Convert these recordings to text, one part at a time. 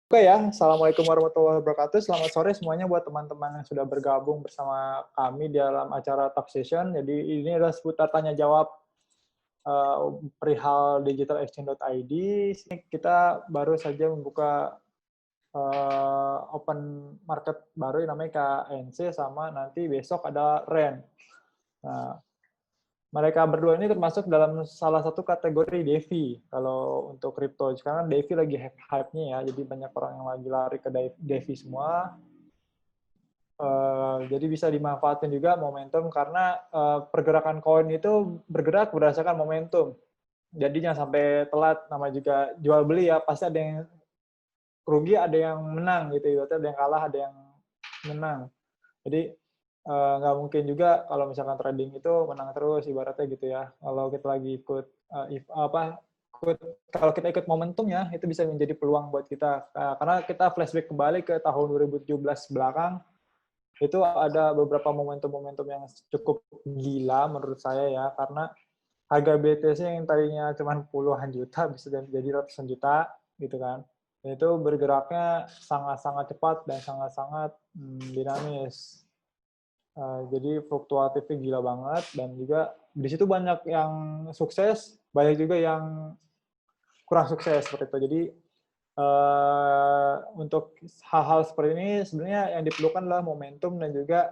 Oke ya, Assalamualaikum warahmatullahi wabarakatuh. Selamat sore semuanya buat teman-teman yang sudah bergabung bersama kami di dalam acara Talk Session. Jadi ini adalah seputar tanya jawab perihal digitalexchange.id. Kita baru saja membuka open market baru yang namanya KNC, sama nanti besok ada REN. Nah, mereka berdua ini termasuk dalam salah satu kategori DeFi kalau untuk kripto. Sekarang DeFi lagi hype-nya ya, jadi banyak orang yang lagi lari ke DeFi semua. Jadi bisa dimanfaatkan juga momentum karena pergerakan koin itu bergerak berdasarkan momentum. Jadi jangan sampai telat, nama juga jual beli ya, pasti ada yang rugi, ada yang menang gitu, ada yang kalah, ada yang menang. Jadi nggak mungkin juga kalau misalkan trading itu menang terus ibaratnya gitu ya. Kalau kita lagi kalau kita ikut momentumnya itu bisa menjadi peluang buat kita. Karena kita flashback kembali ke tahun 2017 belakang, itu ada beberapa momentum-momentum yang cukup gila menurut saya ya, karena harga BTC yang tadinya cuma puluhan juta bisa jadi ratusan juta gitu kan. Dan itu bergeraknya sangat-sangat cepat dan sangat-sangat dinamis. Jadi fluktuatifnya gila banget, dan juga di situ banyak yang sukses, banyak juga yang kurang sukses seperti itu. Jadi untuk hal-hal seperti ini sebenarnya yang diperlukan adalah momentum dan juga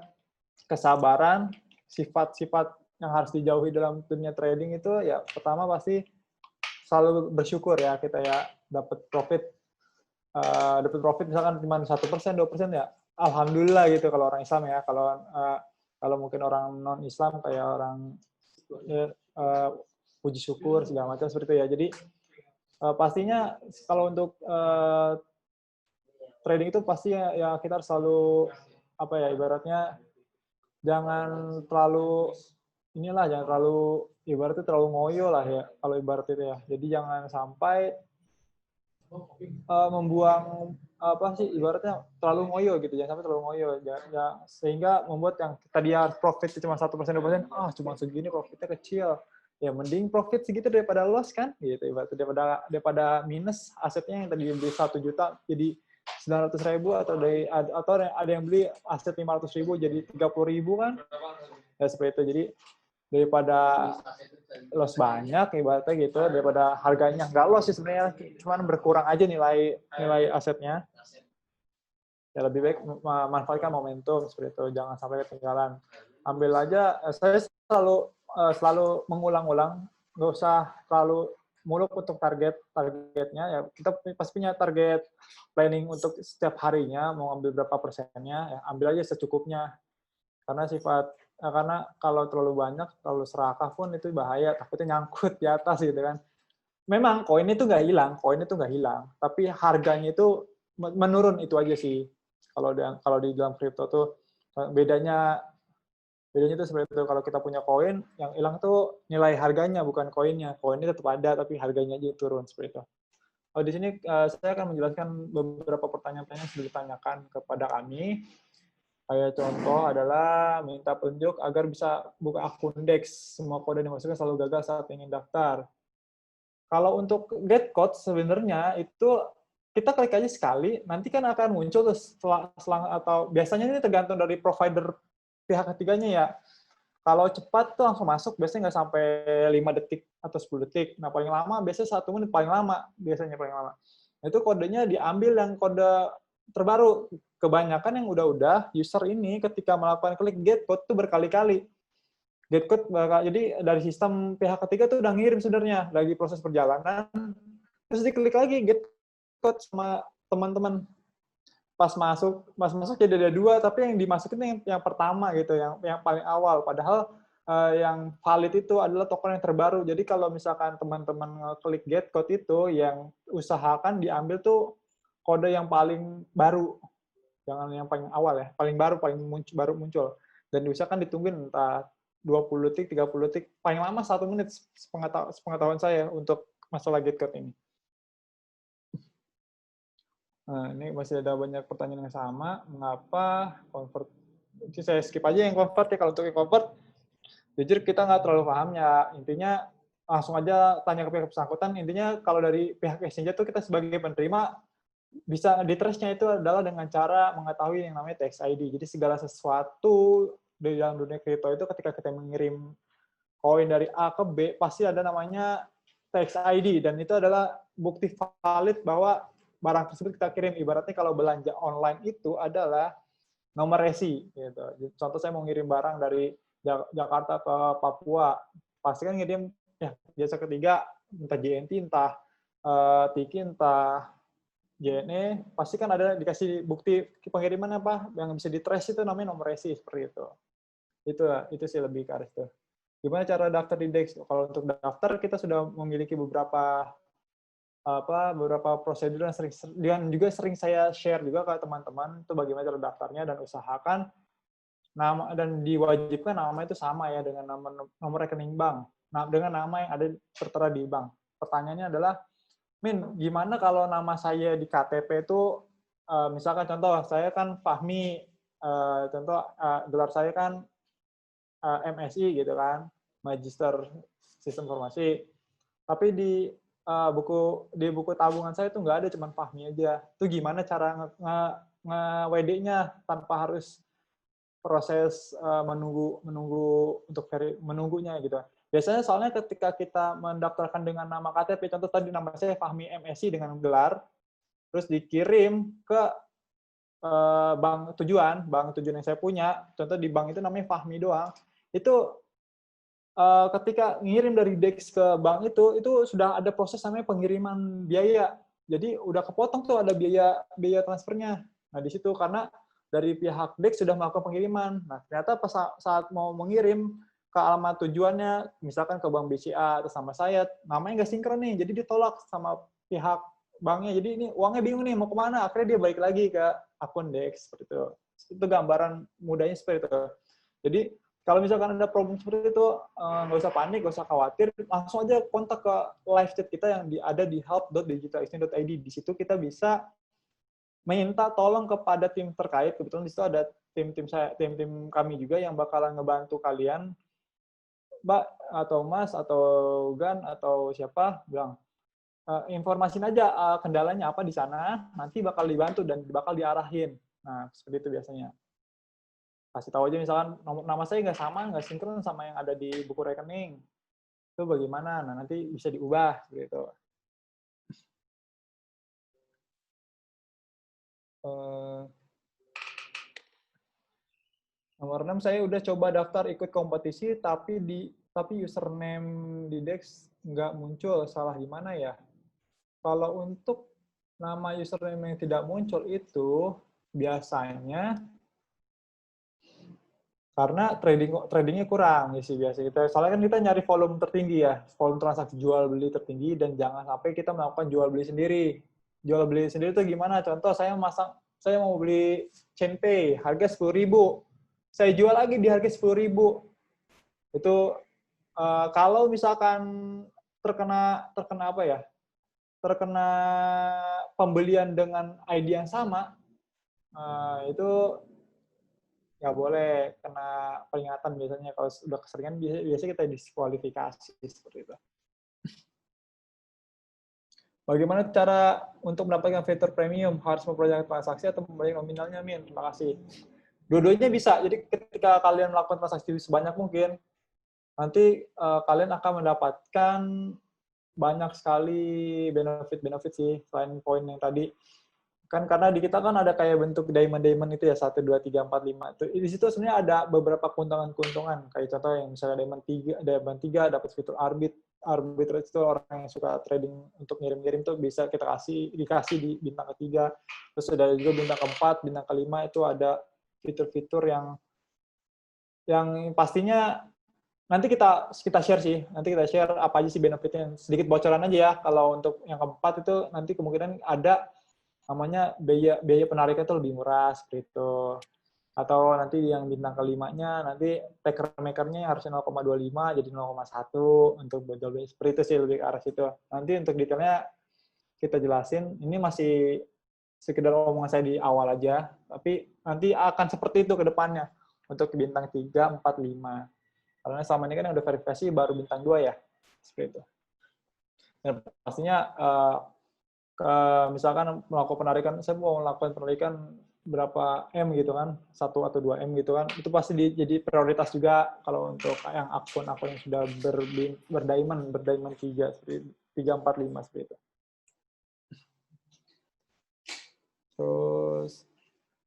kesabaran. Sifat-sifat yang harus dijauhi dalam dunia trading itu ya, pertama pasti selalu bersyukur ya, kita ya dapat profit misalkan cuma 1%, 2% ya alhamdulillah gitu kalau orang Islam ya. Kalau mungkin orang non Islam kayak orang ya, puji syukur segala macam seperti itu ya. Jadi pastinya kalau untuk trading itu pasti ya kita harus selalu apa ya, ibaratnya jangan terlalu jangan terlalu ibaratnya terlalu ngoyo lah ya kalau ibarat itu ya. Jadi jangan sampai membuang apa sih ibaratnya terlalu ngoyo gitu, jangan sampai terlalu ngoyo ya, sehingga membuat yang tadi harus profit cuma 1%, 2%, cuma segini profitnya kecil, ya mending profit segitu daripada loss kan gitu, ibaratnya daripada minus asetnya yang tadi beli 1 juta jadi 900.000, atau ada yang beli aset 500.000 jadi 30.000 kan ya, seperti itu. Jadi daripada loss banyak ibaratnya gitu, daripada harganya nggak loss sih sebenarnya, cuman berkurang aja nilai asetnya, ya lebih baik manfaatkan momentum seperti itu, jangan sampai ketinggalan. Ambil aja, saya selalu mengulang-ulang, nggak usah terlalu muluk untuk targetnya ya. Kita pasti punya target planning untuk setiap harinya, mau ambil berapa persennya ya, ambil aja secukupnya. Karena kalau terlalu banyak, terlalu serakah pun itu bahaya, takutnya nyangkut di atas gitu kan. Memang koin itu nggak hilang, tapi harganya itu menurun, itu aja sih. Kalau di dalam kripto tuh bedanya itu seperti itu. Kalau kita punya koin, yang hilang tuh nilai harganya, bukan koinnya. Koinnya tetap ada, tapi harganya aja turun seperti itu. Di sini saya akan menjelaskan beberapa pertanyaan-pertanyaan yang sudah ditanyakan kepada kami. Kayak contoh adalah minta petunjuk agar bisa buka akun DEX. Semua kode yang dimasukkan selalu gagal saat ingin daftar. Kalau untuk get code sebenarnya itu kita klik aja sekali, nanti kan akan muncul tuh selang atau biasanya ini tergantung dari provider pihak ketiganya ya. Kalau cepat tuh langsung masuk, biasanya nggak sampai 5 detik atau 10 detik. Nah, paling lama biasanya 1 menit paling lama, biasanya paling lama. Itu kodenya diambil yang kode terbaru. Kebanyakan yang udah user ini ketika melakukan klik get code tuh berkali-kali. Get code jadi dari sistem pihak ketiga tuh udah ngirim sebenarnya, lagi proses perjalanan, terus diklik lagi get code sama teman-teman. Pas masuk jadi ada 2, tapi yang dimasukin yang pertama gitu, yang paling awal. Padahal yang valid itu adalah token yang terbaru. Jadi kalau misalkan teman-teman klik get code itu, yang usahakan diambil tuh kode yang paling baru, jangan yang paling awal ya, paling baru, baru muncul. Dan diusahakan ditungguin entah 20 detik, 30 detik, paling lama 1 menit sepengetahuan saya untuk masalah get code ini. Nah, ini masih ada banyak pertanyaan yang sama. Mengapa convert? Jadi saya skip aja yang convert ya. Kalau untuk yang convert, jujur kita nggak terlalu paham ya. Intinya langsung aja tanya ke pihak bersangkutan. Intinya kalau dari pihak exchange itu kita sebagai penerima bisa di-trace-nya itu adalah dengan cara mengetahui yang namanya tax ID. Jadi segala sesuatu di dalam dunia kripto itu ketika kita mengirim koin dari A ke B, pasti ada namanya tax ID, dan itu adalah bukti valid bahwa barang tersebut kita kirim. Ibaratnya kalau belanja online itu adalah nomor resi. Gitu. Contoh saya mau ngirim barang dari Jakarta ke Papua, pasti kan ngirim ya jasa ketiga, entah JNT, entah Tiki, entah JNE, pasti kan ada dikasih bukti pengiriman apa yang bisa di-trace, itu namanya nomor resi, seperti itu. Itu sih lebih ke arah itu. Gimana cara daftar di DEX? Kalau untuk daftar kita sudah memiliki beberapa prosedur yang juga sering saya share juga ke teman-teman, itu bagaimana cara daftarnya, dan usahakan nama dan diwajibkan nama itu sama ya dengan nomor rekening bank. Nah, dengan nama yang ada tertera di bank. Pertanyaannya adalah, Min, gimana kalau nama saya di KTP itu, misalkan contoh, saya kan Fahmi, gelar saya kan MSI gitu kan, Magister Sistem Informasi. Tapi di buku tabungan saya itu nggak ada, cuma Fahmi aja. Itu gimana cara nge-WD-nya tanpa harus proses menunggu untuk menunggunya gitu. Biasanya soalnya ketika kita mendaftarkan dengan nama KTP, contoh tadi nama saya Fahmi MSI dengan gelar, terus dikirim ke bank tujuan yang saya punya, contoh di bank itu namanya Fahmi doang, itu ketika ngirim dari DEX ke bank itu sudah ada proses namanya pengiriman biaya. Jadi udah kepotong tuh ada biaya transfernya. Nah di situ karena dari pihak DEX sudah melakukan pengiriman. Nah ternyata pas saat mau mengirim ke alamat tujuannya, misalkan ke bank BCA atau sama saya, namanya nggak sinkron nih, jadi ditolak sama pihak banknya. Jadi ini uangnya bingung nih mau kemana, akhirnya dia balik lagi ke akun DEX seperti itu. Itu gambaran mudahnya seperti itu. Jadi kalau misalkan ada problem seperti itu, nggak usah panik, nggak usah khawatir, langsung aja kontak ke live chat kita yang ada di help.digitalexchange.id. Di situ kita bisa minta tolong kepada tim terkait. Kebetulan di situ ada tim kami juga yang bakalan ngebantu kalian, Mbak atau Mas atau Gan atau siapa, bilang informasin aja kendalanya apa di sana, nanti bakal dibantu dan bakal diarahin. Nah, seperti itu biasanya. Kasih tahu aja misalkan nama saya nggak sinkron sama yang ada di buku rekening, itu bagaimana? Nah nanti bisa diubah gitu. Nomor 6, saya udah coba daftar ikut kompetisi tapi username di DEX nggak muncul, salah gimana ya? Kalau untuk nama username yang tidak muncul itu biasanya karena tradingnya kurang ya sih biasa kita. Soalnya kan kita nyari volume tertinggi ya, volume transaksi jual beli tertinggi, dan jangan sampai kita melakukan jual beli sendiri. Jual beli sendiri itu gimana? Contoh saya mau beli Chainpay harga 10.000, saya jual lagi di harga 10.000. Itu kalau misalkan terkena apa ya? Terkena pembelian dengan ID yang sama, itu nggak boleh, kena peringatan biasanya. Kalau sudah keseringan biasanya kita diskualifikasi seperti itu. Bagaimana cara untuk mendapatkan fitur premium? Harus memperbanyak transaksi atau memperbanyak nominalnya, Min? Terima kasih. Dua-duanya bisa. Jadi ketika kalian melakukan transaksi sebanyak mungkin, nanti kalian akan mendapatkan banyak sekali benefit sih, selain poin yang tadi. Kan karena di kita kan ada kayak bentuk diamond itu ya, 1, 2, 3, 4, 5. Di situ sebenarnya ada beberapa keuntungan-keuntungan. Kayak contoh yang misalnya diamond 3 dapat fitur arbitrage itu orang yang suka trading untuk ngirim-ngirim tuh bisa dikasih di bintang ketiga. Terus ada juga bintang keempat, bintang kelima itu ada fitur-fitur yang pastinya nanti kita share sih. Nanti kita share apa aja sih benefitnya. Sedikit bocoran aja ya. Kalau untuk yang keempat itu nanti kemungkinan ada namanya biaya penarikan itu lebih murah seperti itu. Atau nanti yang bintang kelimanya nanti taker makernya harusnya 0,25 jadi 0,1 untuk beli seperti itu sih, lebih ke arah situ. Nanti untuk detailnya kita jelasin. Ini masih sekedar omongan saya di awal aja, tapi nanti akan seperti itu ke depannya untuk bintang 3, 4, 5. Karena selama ini kan yang udah verifikasi baru bintang 2 ya. Seperti itu. Dan pastinya misalkan melakukan penarikan, saya mau melakukan penarikan berapa M gitu kan, 1 atau 2 M gitu kan, itu pasti jadi prioritas juga kalau untuk yang akun-akun yang sudah berdaiman 3, 4, 5 seperti itu. Terus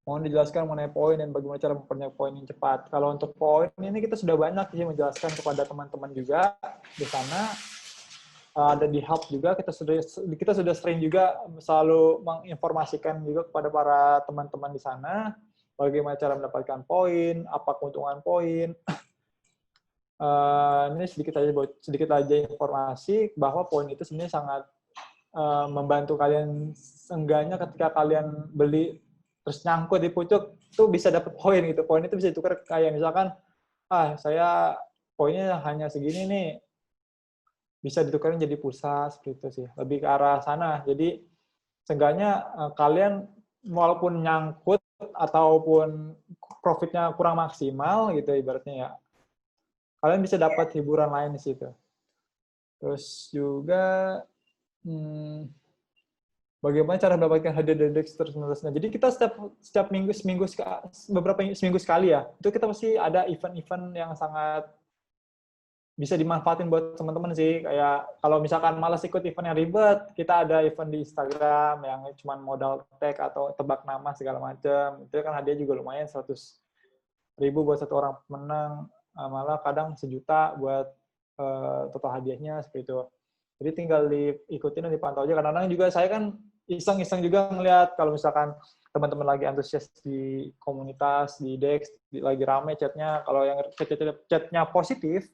mohon dijelaskan mengenai poin dan bagaimana cara memperbanyak poin yang cepat. Kalau untuk poin ini kita sudah banyak sih menjelaskan kepada teman-teman juga di sana. Ada di hub juga, kita sudah sering juga selalu menginformasikan juga kepada para teman-teman di sana bagaimana cara mendapatkan poin, apa keuntungan poin. Ini sedikit aja informasi bahwa poin itu sebenarnya sangat membantu kalian, seenggaknya ketika kalian beli terus nyangkut di pucuk tuh bisa dapat poin gitu. Poin itu bisa ditukar kayak misalkan saya poinnya hanya segini nih, bisa ditukarin jadi pulsa seperti itu sih, lebih ke arah sana. Jadi seenggaknya kalian walaupun nyangkut ataupun profitnya kurang maksimal gitu ibaratnya ya, kalian bisa dapat hiburan lain di situ. Terus juga bagaimana cara mendapatkan hadiah dari Dex terus-menerusnya. Jadi kita setiap seminggu sekali ya, itu kita pasti ada event-event yang sangat bisa dimanfaatin buat teman-teman sih. Kayak kalau misalkan malas ikut event yang ribet, kita ada event di Instagram yang cuma modal tag atau tebak nama segala macam. Itu kan hadiah juga lumayan, 100.000 buat satu orang pemenang, malah kadang 1 juta buat total hadiahnya seperti itu. Jadi tinggal diikutin dan dipantau aja. Kadang-kadang juga saya kan iseng-iseng juga ngeliat kalau misalkan teman-teman lagi antusias di komunitas, di Dex, lagi rame chatnya, kalau yang chatnya positif,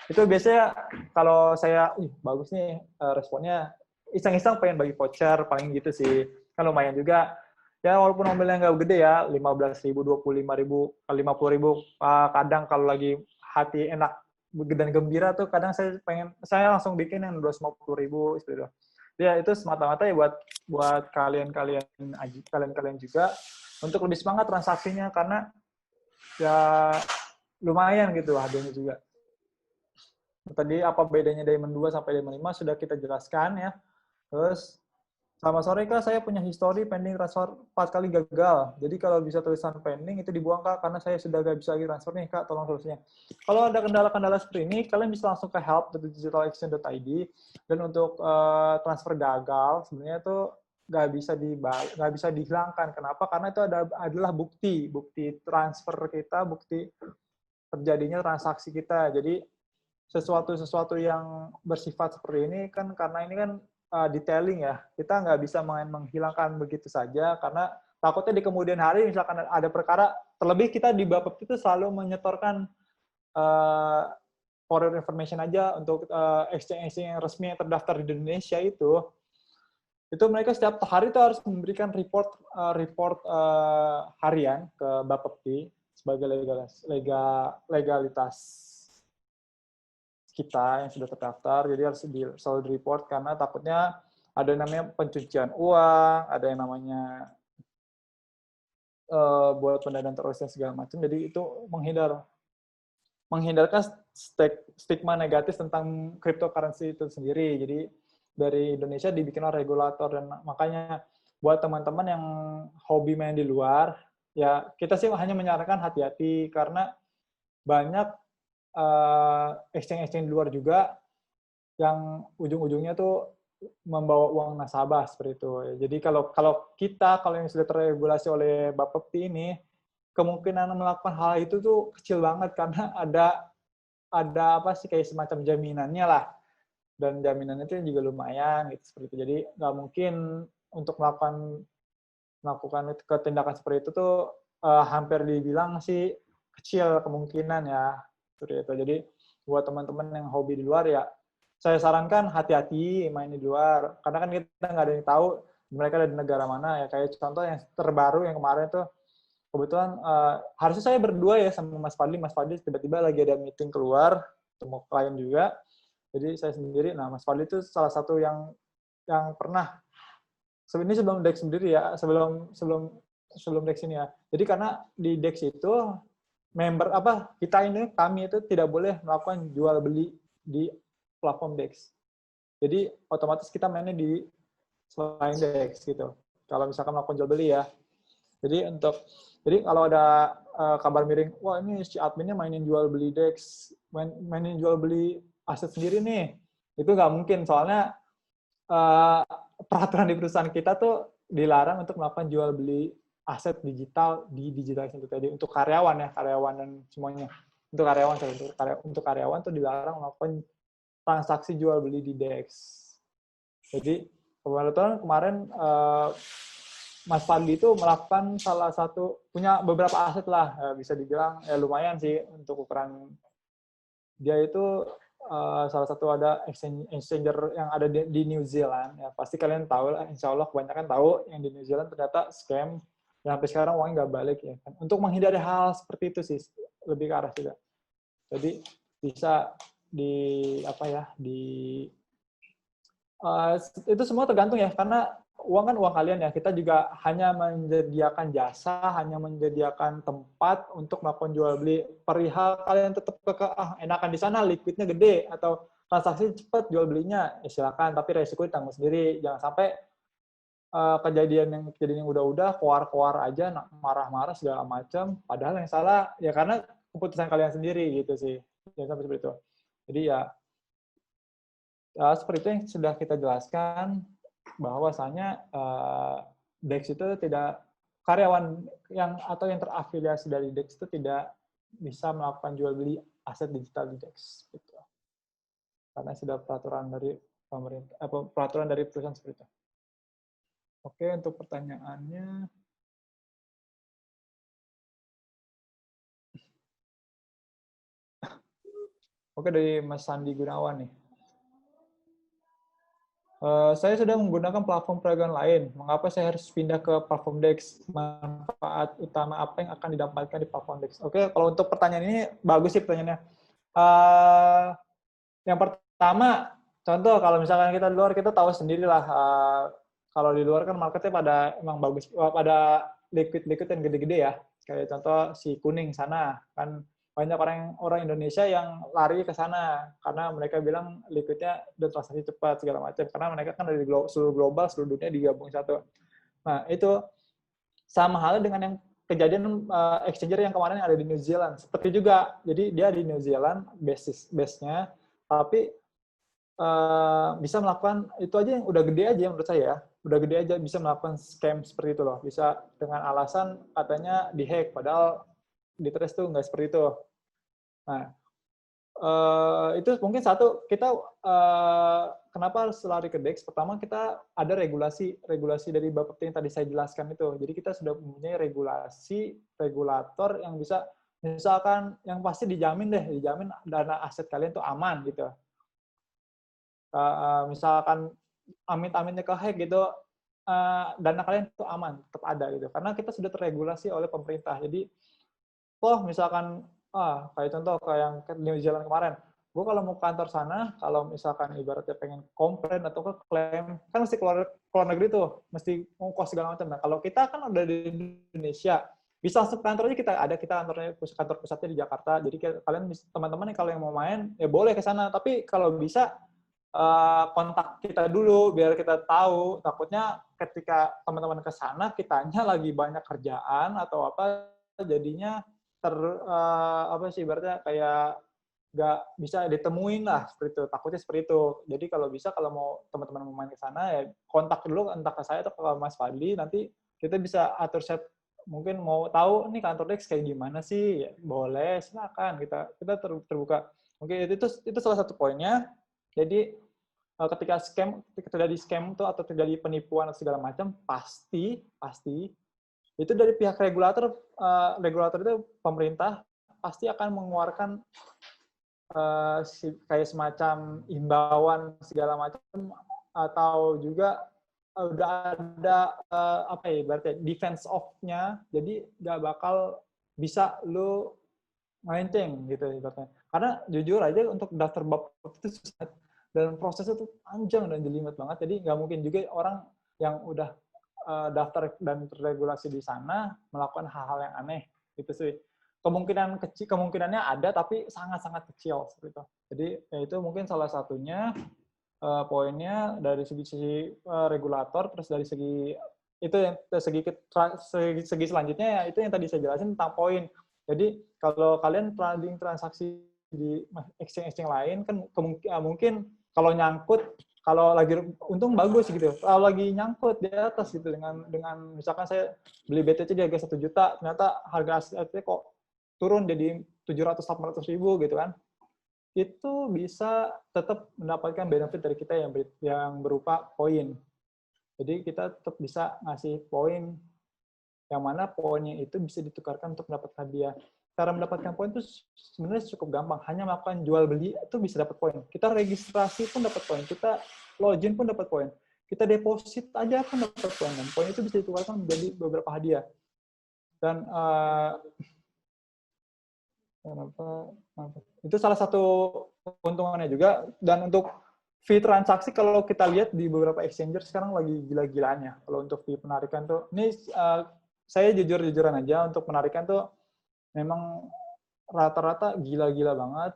itu biasanya kalau saya, bagus nih responnya, iseng-iseng pengen bagi voucher, paling gitu sih. Kan lumayan juga. Ya walaupun mobilnya nggak gede ya, 15.000, 25.000, 50.000, kadang kalau lagi hati enak dan gembira tuh kadang saya langsung bikin yang 250.000 seperti itu. Ya itu semata-mata ya buat kalian juga untuk lebih semangat transaksinya, karena ya lumayan gitu hadiahnya juga. Tadi apa bedanya Diamond 2 sampai Diamond 5 sudah kita jelaskan ya. Terus selamat sore Kak, saya punya histori pending transfer 4 kali gagal. Jadi kalau bisa tulisan pending itu dibuang Kak, karena saya sudah gak bisa lagi transfer nih Kak, tolong solusinya. Kalau ada kendala-kendala seperti ini, kalian bisa langsung ke help.digitalexchange.id, dan untuk transfer gagal sebenarnya itu nggak bisa dihilangkan. Kenapa? Karena itu adalah bukti transfer kita, bukti terjadinya transaksi kita. Jadi sesuatu yang bersifat seperti ini kan, karena ini kan detailing ya, kita nggak bisa menghilangkan begitu saja, karena takutnya di kemudian hari misalkan ada perkara, terlebih kita di Bapepti itu selalu menyetorkan for your information aja untuk exchange yang resmi yang terdaftar di Indonesia itu mereka setiap hari itu harus memberikan report harian ke Bapepti sebagai legalitas kita yang sudah terdaftar. Jadi harus selalu di-report, karena takutnya ada yang namanya pencucian uang, ada yang namanya buat pendanaan teroris dan segala macam. Jadi itu menghindarkan stigma negatif tentang cryptocurrency itu sendiri. Jadi dari Indonesia dibikinlah regulator, dan makanya buat teman-teman yang hobi main di luar, ya kita sih hanya menyarankan hati-hati, karena banyak exchange di luar juga yang ujung-ujungnya tuh membawa uang nasabah seperti itu. Jadi kalau yang sudah terregulasi oleh Bapepti ini, kemungkinan melakukan hal itu tuh kecil banget, karena ada apa sih kayak semacam jaminannya lah, dan jaminannya itu juga lumayan gitu seperti itu. Jadi nggak mungkin untuk melakukan tindakan seperti itu tuh hampir dibilang sih kecil kemungkinan ya. Seperti itu. Jadi buat teman-teman yang hobi di luar ya, saya sarankan hati-hati main di luar, karena kan kita nggak ada yang tahu mereka ada di negara mana ya. Kayak contoh yang terbaru yang kemarin tuh, kebetulan harusnya saya berdua ya sama Mas Fadli tiba-tiba lagi ada meeting keluar, ketemu klien juga, jadi saya sendiri. Nah Mas Fadli itu salah satu yang pernah, sebenarnya sebelum Dex sendiri ya, sebelum Dex ini ya. Jadi karena di Dex itu kami itu tidak boleh melakukan jual beli di platform Dex. Jadi otomatis kita mainnya di selain DEX gitu. Kalau misalkan melakukan jual beli ya. Jadi kalau ada kabar miring, wah ini si adminnya mainin jual beli DEX, mainin jual beli aset sendiri nih, itu nggak mungkin. Soalnya peraturan di perusahaan kita tuh dilarang untuk melakukan jual beli aset digital di digital itu tadi untuk karyawan ya, karyawan dan semuanya. Untuk karyawan tuh dilarang melakukan transaksi jual beli di DEX. Jadi kemarin Mas Fadli itu melakukan punya beberapa aset lah, bisa dibilang ya lumayan sih untuk ukuran dia itu. Salah satu ada exchanger yang ada di New Zealand, ya pasti kalian tahu lah, insya Allah kebanyakan tahu yang di New Zealand ternyata scam, yang sampai sekarang uangnya nggak balik ya kan. Untuk menghindari hal seperti itu sih, lebih ke arah juga. Jadi bisa itu semua tergantung ya, karena uang kan uang kalian ya. Kita juga hanya menyediakan jasa, hanya menyediakan tempat untuk melakukan jual beli. Perihal kalian tetap enakan di sana, liquidnya gede atau transaksi cepat jual belinya, ya silakan. Tapi resiko ditanggung sendiri. Jangan sampai kejadian yang udah-udah keluar aja, marah-marah segala macam. Padahal yang salah ya karena keputusan kalian sendiri gitu sih. Jangan sampai seperti itu. Jadi ya seperti itu yang sudah kita jelaskan, bahwasanya DEX itu tidak, karyawan yang terafiliasi dari DEX itu tidak bisa melakukan jual beli aset digital di DEX gitu. Karena sudah peraturan dari pemerintah, peraturan dari perusahaan seperti itu. Oke, untuk pertanyaannya, oke, dari Mas Sandi Gunawan nih. Saya sudah menggunakan platform peragangan lain. Mengapa saya harus pindah ke platform DEX? Manfaat utama apa yang akan didapatkan di platform DEX? Oke, kalau untuk pertanyaan ini bagus sih pertanyaannya. Yang pertama, contoh kalau misalkan kita di luar, kita tahu sendirilah. Kalau di luar kan marketnya pada emang bagus, pada liquid yang gede-gede ya. Kayak contoh si kuning sana kan. Banyak orang Indonesia yang lari ke sana karena mereka bilang liquidnya dan transaksi cepat segala macam, karena mereka kan dari seluruh global, seluruh dunia digabung satu. Nah, itu sama halnya dengan yang kejadian exchanger yang kemarin ada di New Zealand. Seperti juga, jadi dia di New Zealand base-nya, tapi bisa melakukan itu aja yang udah gede aja menurut saya. Udah gede aja bisa melakukan scam seperti itu loh. Bisa dengan alasan katanya dihack, padahal di trace tuh nggak seperti itu. Nah, itu mungkin satu, kita kenapa harus lari ke DEX? Pertama, kita ada regulasi dari Bapepti yang tadi saya jelaskan itu. Jadi kita sudah mempunyai regulator yang bisa, misalkan yang pasti dijamin dana aset kalian tuh aman gitu. Misalkan amit-amitnya ke hack gitu, dana kalian tuh aman, tetap ada gitu. Karena kita sudah terregulasi oleh pemerintah. Jadi misalkan kayak contoh kayak yang ke New Zealand kemarin, gue kalau mau ke kantor sana, kalau misalkan ibaratnya pengen komplain atau ke klaim, kan mesti keluar negeri tuh, mesti ngongkos segala macam. Nah, kalau kita kan udah di Indonesia, bisa langsung ke kantor aja, kita kantor pusatnya di Jakarta. Jadi kalian teman-teman kalau yang mau main ya boleh ke sana, tapi kalau bisa kontak kita dulu biar kita tahu. Takutnya ketika teman-teman ke sana, kitanya lagi banyak kerjaan atau apa, jadinya ibaratnya kayak nggak bisa ditemuin lah, seperti itu. Takutnya seperti itu. Jadi kalau bisa, kalau mau teman-teman mau main ke sana ya kontak dulu, entah ke saya atau ke Mas Fadli, nanti kita bisa atur set. Mungkin mau tahu nih kantor DEX kayak gimana sih, ya, boleh, silakan, kita terbuka. Oke, itu salah satu poinnya. Jadi ketika terjadi scam tuh atau terjadi penipuan atau segala macam, pasti itu dari pihak regulator itu pemerintah pasti akan mengeluarkan kayak semacam imbauan segala macam, atau juga udah ada berarti defense of-nya, jadi nggak bakal bisa lu melenceng gitu ibaratnya. Karena jujur aja untuk daftar bab itu susah dan prosesnya tuh panjang dan jelimet banget, jadi nggak mungkin juga orang yang udah daftar dan terregulasi di sana melakukan hal-hal yang aneh gitu sih. Kemungkinannya ada, tapi sangat-sangat kecil seperti itu. Jadi ya itu mungkin salah satunya. poinnya dari segi regulator, terus dari segi itu yang segi selanjutnya ya itu yang tadi saya jelasin tentang poin. Jadi kalau kalian trading transaksi di exchange lain kan mungkin kalau nyangkut, kalau lagi untung bagus gitu, kalau lagi nyangkut di atas gitu dengan misalkan saya beli BTC di harga 1 juta, ternyata harga asetnya kok turun jadi 700-800 ribu gitu kan, itu bisa tetap mendapatkan benefit dari kita yang berupa poin. Jadi kita tetap bisa ngasih poin, yang mana poinnya itu bisa ditukarkan untuk mendapatkan hadiah. Cara mendapatkan poin itu sebenarnya cukup gampang, hanya melakukan jual beli itu bisa dapat poin. Kita registrasi pun dapat poin, kita login pun dapat poin, kita deposit aja pun dapat poin, dan poin itu bisa ditukarkan menjadi beberapa hadiah. Dan itu salah satu keuntungannya juga. Dan untuk fee transaksi, kalau kita lihat di beberapa exchanger sekarang lagi gila-gilaannya. Kalau untuk fee penarikan tuh, ini saya jujur-jujuran aja, untuk penarikan tuh memang rata-rata gila-gila banget.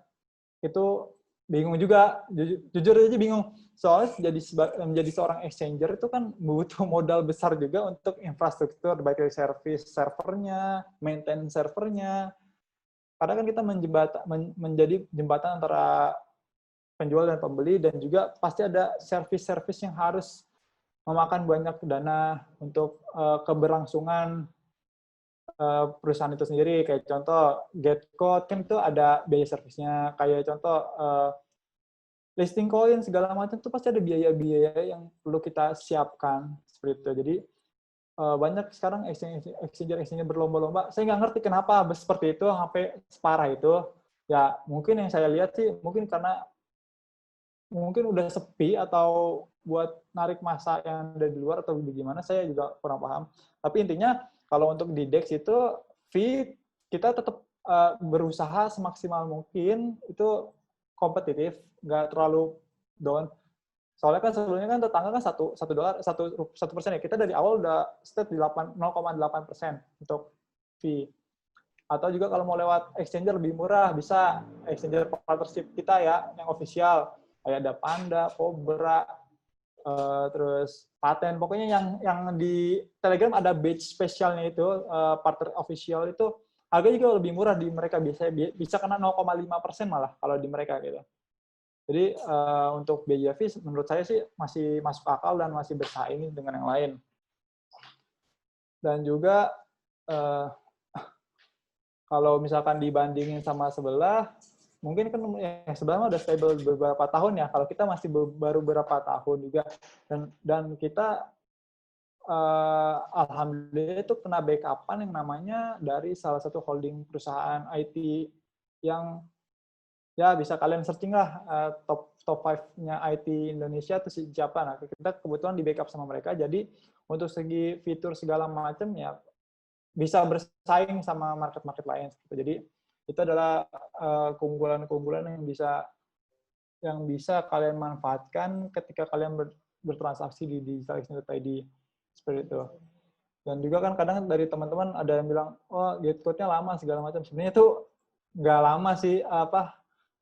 Itu bingung juga, jujur aja bingung. Soalnya menjadi seorang exchanger itu kan butuh modal besar juga untuk infrastruktur, baik dari service servernya, maintenance servernya. Karena kan kita menjadi jembatan antara penjual dan pembeli, dan juga pasti ada service-service yang harus memakan banyak dana untuk keberlangsungan perusahaan itu sendiri. Kayak contoh Getcode kan itu ada biaya servisnya. Kayak contoh listing coin segala macam itu pasti ada biaya-biaya yang perlu kita siapkan seperti itu. Jadi banyak sekarang exchanger berlomba-lomba. Saya nggak ngerti kenapa seperti itu sampai separah itu. Ya mungkin yang saya lihat sih mungkin karena mungkin udah sepi, atau buat narik masa yang ada di luar, atau bagaimana, saya juga kurang paham. Tapi intinya kalau untuk di DEX itu fee kita tetap berusaha semaksimal mungkin itu kompetitif, nggak terlalu down. Soalnya kan sebelumnya kan tetangga kan satu persen ya. Kita dari awal udah step di 0,8% untuk fee. Atau juga kalau mau lewat exchanger lebih murah, bisa exchanger partnership kita ya, yang official. Kayak ada Panda, Cobra, terus Paten. Pokoknya yang di Telegram ada badge spesialnya itu, partner official itu harganya juga lebih murah di mereka, bisa kena 0,5% malah kalau di mereka gitu. Jadi untuk biaya fee menurut saya sih masih masuk akal dan masih bersaing dengan yang lain. Dan juga kalau misalkan dibandingin sama sebelah, mungkin kan yang sebelah udah stable beberapa tahun ya. Kalau kita masih baru beberapa tahun juga, dan kita alhamdulillah itu kena backup-an yang namanya dari salah satu holding perusahaan IT yang ya bisa kalian searching lah, top 5-nya IT Indonesia itu siapa. Nah, kita kebetulan di backup sama mereka, jadi untuk segi fitur segala macam ya bisa bersaing sama market-market lain. Jadi itu adalah keunggulan-keunggulan yang bisa kalian manfaatkan ketika kalian bertransaksi di digitalexchange.id seperti itu. Dan juga kan kadang dari teman-teman ada yang bilang, oh Getcode-nya lama segala macam. Sebenarnya itu nggak lama sih,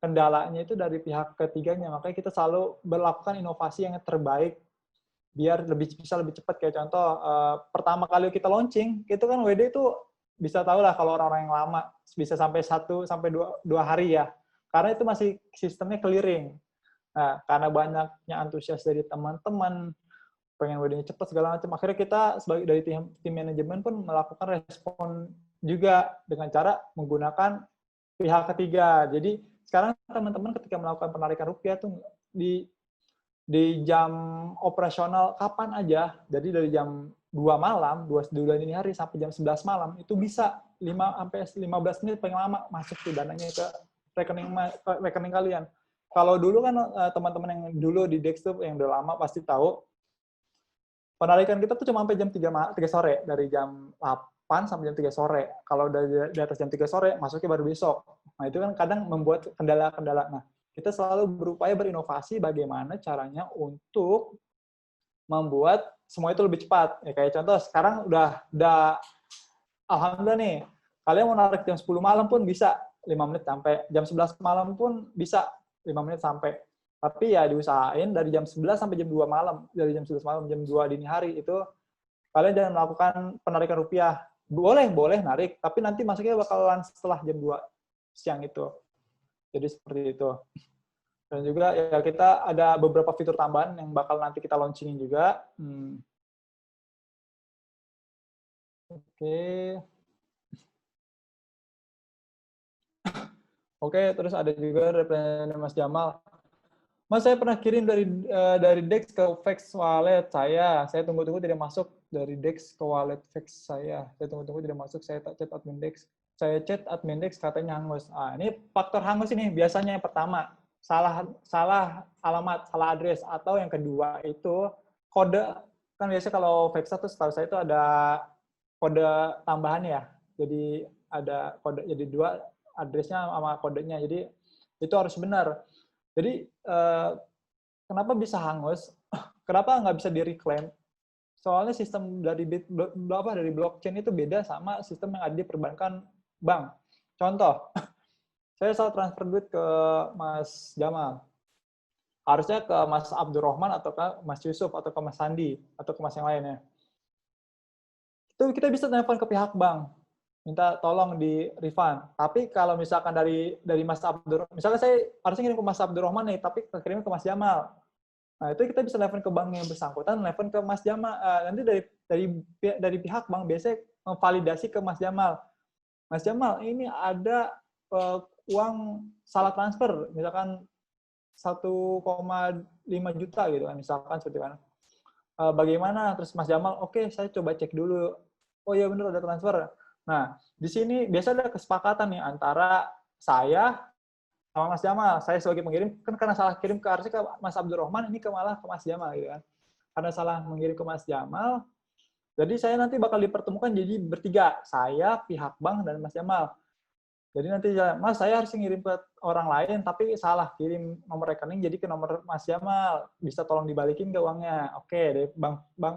kendalanya itu dari pihak ketiganya. Makanya kita selalu melakukan inovasi yang terbaik biar bisa lebih cepat. Kayak contoh, pertama kali kita launching, itu kan WD itu bisa tahu lah kalau orang-orang yang lama bisa sampai 1 sampai 2 hari ya. Karena itu masih sistemnya clearing. Nah, karena banyaknya antusias dari teman-teman, pengen WD-nya cepat segala macam, akhirnya kita sebagai dari tim manajemen pun melakukan respon juga dengan cara menggunakan pihak ketiga. Jadi sekarang teman-teman ketika melakukan penarikan rupiah tuh di jam operasional kapan aja, jadi dari jam 2 malam, 2 dini hari sampai jam 11 malam, itu bisa 5 sampai 15 menit paling lama masuk tuh dananya ke rekening kalian. Kalau dulu kan teman-teman yang dulu di DEX tuh yang udah lama pasti tahu, penarikan kita tuh cuma sampai jam 3 sore, dari jam 8 sampai jam 3 sore. Kalau udah di atas jam 3 sore, masuknya baru besok. Nah, itu kan kadang membuat kendala-kendala. Nah, kita selalu berupaya berinovasi bagaimana caranya untuk membuat semua itu lebih cepat. Ya, kayak contoh, sekarang udah alhamdulillah nih, kalian mau narik jam 10 malam pun bisa 5 menit sampai, jam 11 malam pun bisa 5 menit sampai. Tapi ya diusahain dari jam 11 sampai jam 2 malam, dari jam 11 malam, jam 2 dini hari itu kalian jangan melakukan penarikan rupiah. Boleh narik, tapi nanti masuknya bakalan setelah jam 2 siang itu. Jadi seperti itu. Dan juga ya kita ada beberapa fitur tambahan yang bakal nanti kita launchingin juga. Oke, terus ada juga reply Mas Jamal. Mas, saya pernah kirim dari Dex ke Vex wallet saya. Saya tunggu-tunggu tidak masuk dari Dex ke wallet Vex saya. Saya tunggu-tunggu tidak masuk. Saya chat admin Dex. Saya chat admin Dex katanya hangus. Ini faktor hangus ini biasanya yang pertama salah alamat, salah address, atau yang kedua itu kode. Kan biasanya kalau Vex tuh setahu saya itu ada kode tambahan ya. Jadi ada kode, jadi 2 addressnya sama kodenya. Jadi itu harus benar. Jadi kenapa bisa hangus? Kenapa nggak bisa direclaim? Soalnya sistem dari blockchain itu beda sama sistem yang ada di perbankan bank. Contoh, saya salah transfer duit ke Mas Jamal. Harusnya ke Mas Abdurrahman atau ke Mas Yusuf atau ke Mas Sandi atau ke Mas yang lainnya. Itu kita bisa telepon ke pihak bank, minta tolong di refund. Tapi kalau misalkan dari Mas Abdurrahman, misalnya saya harusnya ngirim ke Mas Abdurrahman nih, tapi kirim ke Mas Jamal. Nah, itu kita bisa telepon ke bank yang bersangkutan, telepon ke Mas Jamal. Nanti dari pihak bank biasanya memvalidasi ke Mas Jamal. Mas Jamal, ini ada uang salah transfer, misalkan 1,5 juta gitu kan, misalkan seperti mana. Bagaimana? Terus Mas Jamal, oke, saya coba cek dulu. Oh iya benar ada transfer. Nah, di sini biasa ada kesepakatan nih antara saya sama Mas Jamal. Saya sebagai pengirim, kan karena salah kirim ke harusnya ke Mas Abdurrahman, ini malah ke Mas Jamal gitu kan. Karena salah mengirim ke Mas Jamal, jadi saya nanti bakal dipertemukan jadi bertiga. Saya, pihak bank, dan Mas Jamal. Jadi nanti, Mas, saya harus ngirim ke orang lain, tapi salah kirim nomor rekening jadi ke nomor Mas Jamal. Bisa tolong dibalikin ke uangnya. Oke,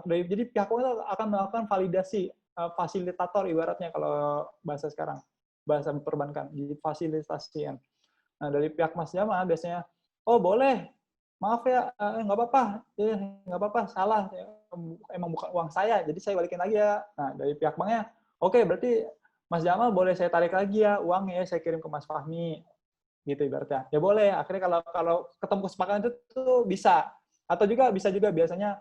dari jadi pihak bank itu akan melakukan validasi, fasilitator ibaratnya kalau bahasa sekarang, bahasa perbankan, jadi fasilitasian. Nah, dari pihak Mas Jamal biasanya, oh boleh, maaf ya, nggak apa-apa, nggak apa-apa, salah, emang bukan uang saya, jadi saya balikin lagi ya. Nah, dari pihak banknya, oke, berarti Mas Jamal boleh saya tarik lagi ya uangnya, saya kirim ke Mas Fahmi, gitu ibaratnya. Ya boleh, akhirnya kalau ketemu kesepakatan itu tuh bisa. Atau juga bisa juga biasanya,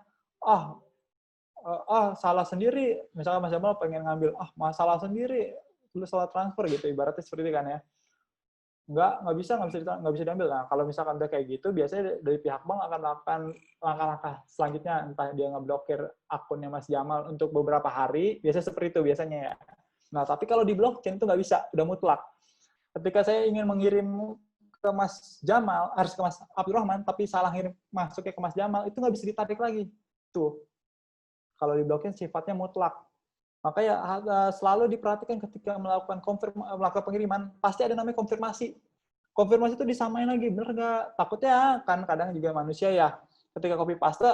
salah sendiri, misalnya Mas Jamal pengen ngambil, masalah sendiri, lu salah transfer gitu, ibaratnya seperti itu kan ya. Nggak bisa diambil. Nah, kalau misalkan udah kayak gitu, biasanya dari pihak bank akan melakukan langkah-langkah selanjutnya, entah dia ngeblokir akunnya Mas Jamal untuk beberapa hari, biasanya seperti itu biasanya ya. Nah, tapi kalau di blockchain itu nggak bisa, udah mutlak. Ketika saya ingin mengirim ke Mas Jamal, harus ke Mas Abdurrahman, tapi salah ngirim masuknya ke Mas Jamal, itu nggak bisa ditarik lagi. Tuh. Kalau di blockchain sifatnya mutlak. Makanya selalu diperhatikan ketika melakukan pengiriman, pasti ada namanya konfirmasi. Konfirmasi itu disamain lagi, bener nggak? Takutnya kan kadang juga manusia ya, ketika copy paste,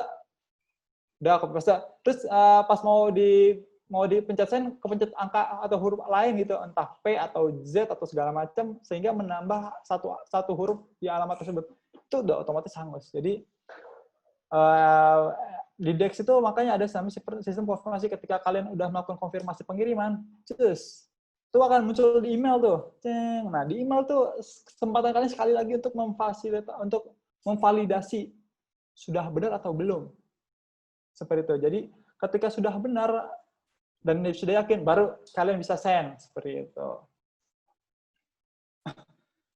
terus pas mau dipencet send, kepencet angka atau huruf lain gitu, entah P atau Z atau segala macam, sehingga menambah satu huruf di alamat tersebut. Itu udah otomatis hangus. Jadi di Dex itu makanya ada sistem konfirmasi ketika kalian udah melakukan konfirmasi pengiriman, terus itu akan muncul di email tuh. Nah, di email tuh kesempatan kalian sekali lagi untuk memvalidasi sudah benar atau belum. Seperti itu. Jadi ketika sudah benar dan sudah yakin, baru kalian bisa send. Seperti itu.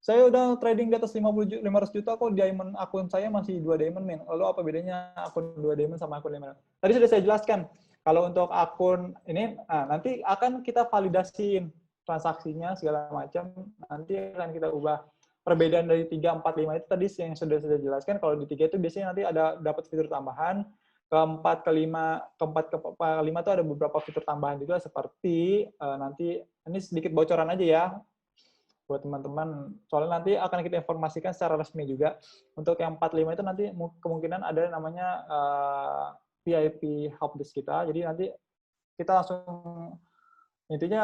Saya udah trading di atas 500 juta kok, diamond akun saya masih 2 diamond, men. Lalu apa bedanya akun 2 diamond sama akun 5 diamond? Tadi sudah saya jelaskan. Kalau untuk akun ini, nanti akan kita validasiin transaksinya segala macam, nanti akan kita ubah. Perbedaan dari 3, 4, 5 itu tadi yang sudah saya jelaskan. Kalau di 3 itu biasanya nanti ada dapat fitur tambahan. Keempat, kelima itu ada beberapa fitur tambahan juga, seperti nanti ini sedikit bocoran aja ya buat teman-teman. Soalnya nanti akan kita informasikan secara resmi juga. Untuk yang 45 itu nanti kemungkinan ada namanya VIP helpdesk kita. Jadi nanti kita langsung intinya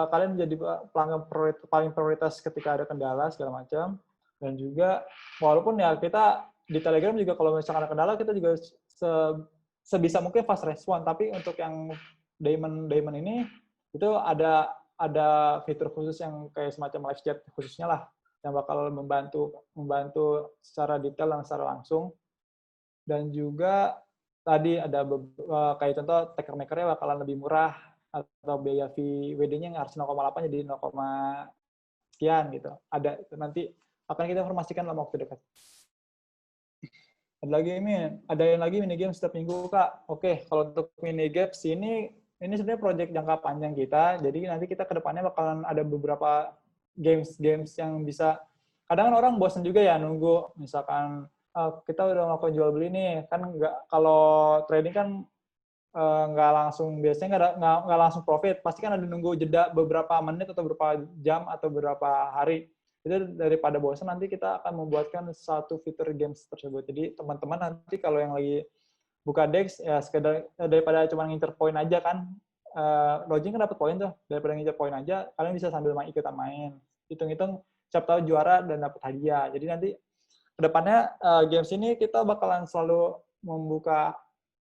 kalian menjadi pelanggan paling prioritas ketika ada kendala segala macam. Dan juga walaupun ya kita di Telegram juga kalau misalkan ada kendala kita juga sebisa mungkin fast respon, tapi untuk yang Diamond ini itu ada fitur khusus yang kayak semacam live chat khususnya lah yang bakal membantu secara detail dan secara langsung. Dan juga tadi ada kayak contoh taker makernya bakalan lebih murah atau biaya fee WD-nya yang harus 0,8 jadi 0, sekian gitu. Ada nanti akan kita informasikan dalam waktu dekat. Ada yang lagi mini game setiap minggu Kak. Oke, kalau untuk mini games ini sebenarnya proyek jangka panjang kita. Jadi nanti kita ke depannya bakalan ada beberapa games yang bisa. Kadang kan orang bosan juga ya nunggu misalkan kita udah ngelakuin jual beli nih, kan nggak, kalau trading kan nggak langsung, biasanya nggak langsung profit, pasti kan ada nunggu jeda beberapa menit atau beberapa jam atau beberapa hari. Itu daripada bosan nanti kita akan membuatkan satu fitur games tersebut. Jadi teman-teman nanti kalau yang lagi buka DEX ya sekedar daripada cuma ngincer poin aja kan, login kan dapat poin tuh, daripada ngincer poin aja kalian bisa sambil ikutan main, hitung-hitung siapa tahu juara dan dapat hadiah. Jadi nanti kedepannya games ini kita bakalan selalu membuka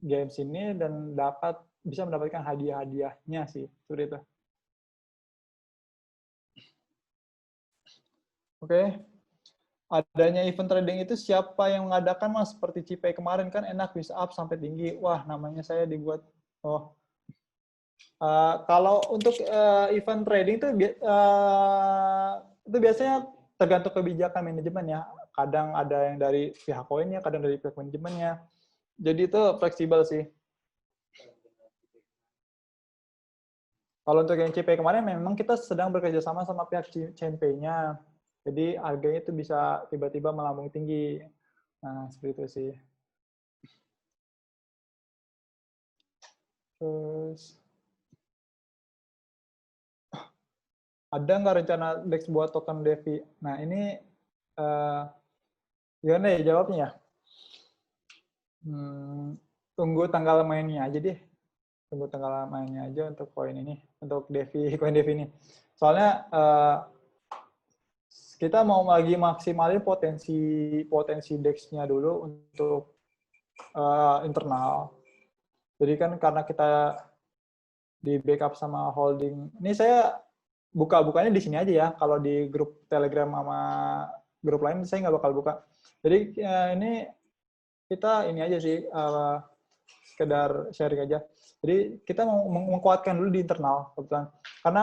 games ini dan bisa mendapatkan hadiah-hadiahnya sih, seperti itu. Oke. Adanya event trading itu siapa yang mengadakan Mas? Seperti Cipe kemarin kan enak bisa up sampai tinggi. Wah, namanya saya dibuat. Oh. Kalau untuk event trading itu biasanya tergantung kebijakan manajemen ya. Kadang ada yang dari pihak koinnya, kadang dari pihak manajemennya. Jadi itu fleksibel sih. Kalau untuk yang CP kemarin memang kita sedang bekerja sama pihak CNP-nya. Jadi harganya itu bisa tiba-tiba melambung tinggi. Nah, seperti itu sih. Terus ada nggak rencana DEX buat token DeFi? Nah, ini gimana ya jawabnya? Tunggu tanggal mainnya aja deh. Tunggu tanggal mainnya aja untuk koin ini, untuk koin DeFi ini. Soalnya kita mau lagi maksimalin potensi DEX-nya dulu untuk internal. Jadi kan karena kita di backup sama holding. Ini saya bukanya di sini aja ya. Kalau di grup Telegram sama grup lain saya nggak bakal buka. Jadi ini kita ini aja sih sekedar sharing aja. Jadi kita mau menguatkan dulu di internal, kebetulan. Karena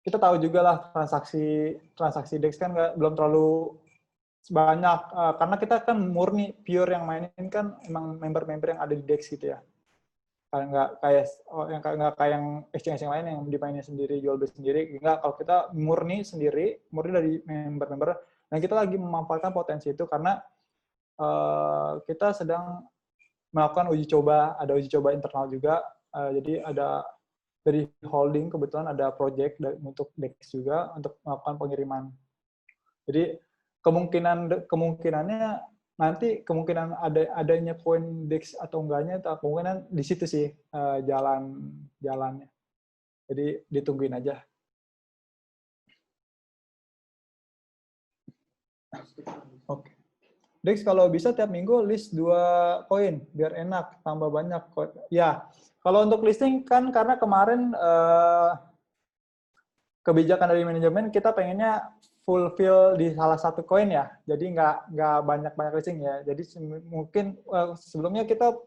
kita tahu juga lah transaksi DEX kan belum terlalu banyak, karena kita kan murni pure yang mainin kan emang member-member yang ada di DEX gitu ya. Nggak kayak yang exchange yang lain yang dimainin sendiri, jual beli sendiri. Enggak, kalau kita murni dari member-member, dan kita lagi memanfaatkan potensi itu karena kita sedang melakukan ada uji coba internal juga. Jadi ada dari holding kebetulan ada project untuk DEX juga untuk melakukan pengiriman. Jadi kemungkinannya nanti adanya koin DEX atau enggaknya kemungkinan di situ sih jalannya. Jadi ditungguin aja. Oke. DEX kalau bisa tiap minggu list 2 koin biar enak, tambah banyak koin. Ya, kalau untuk listing kan karena kemarin kebijakan dari manajemen kita pengennya fulfill di salah satu koin ya, jadi nggak banyak listing ya. Jadi mungkin sebelumnya kita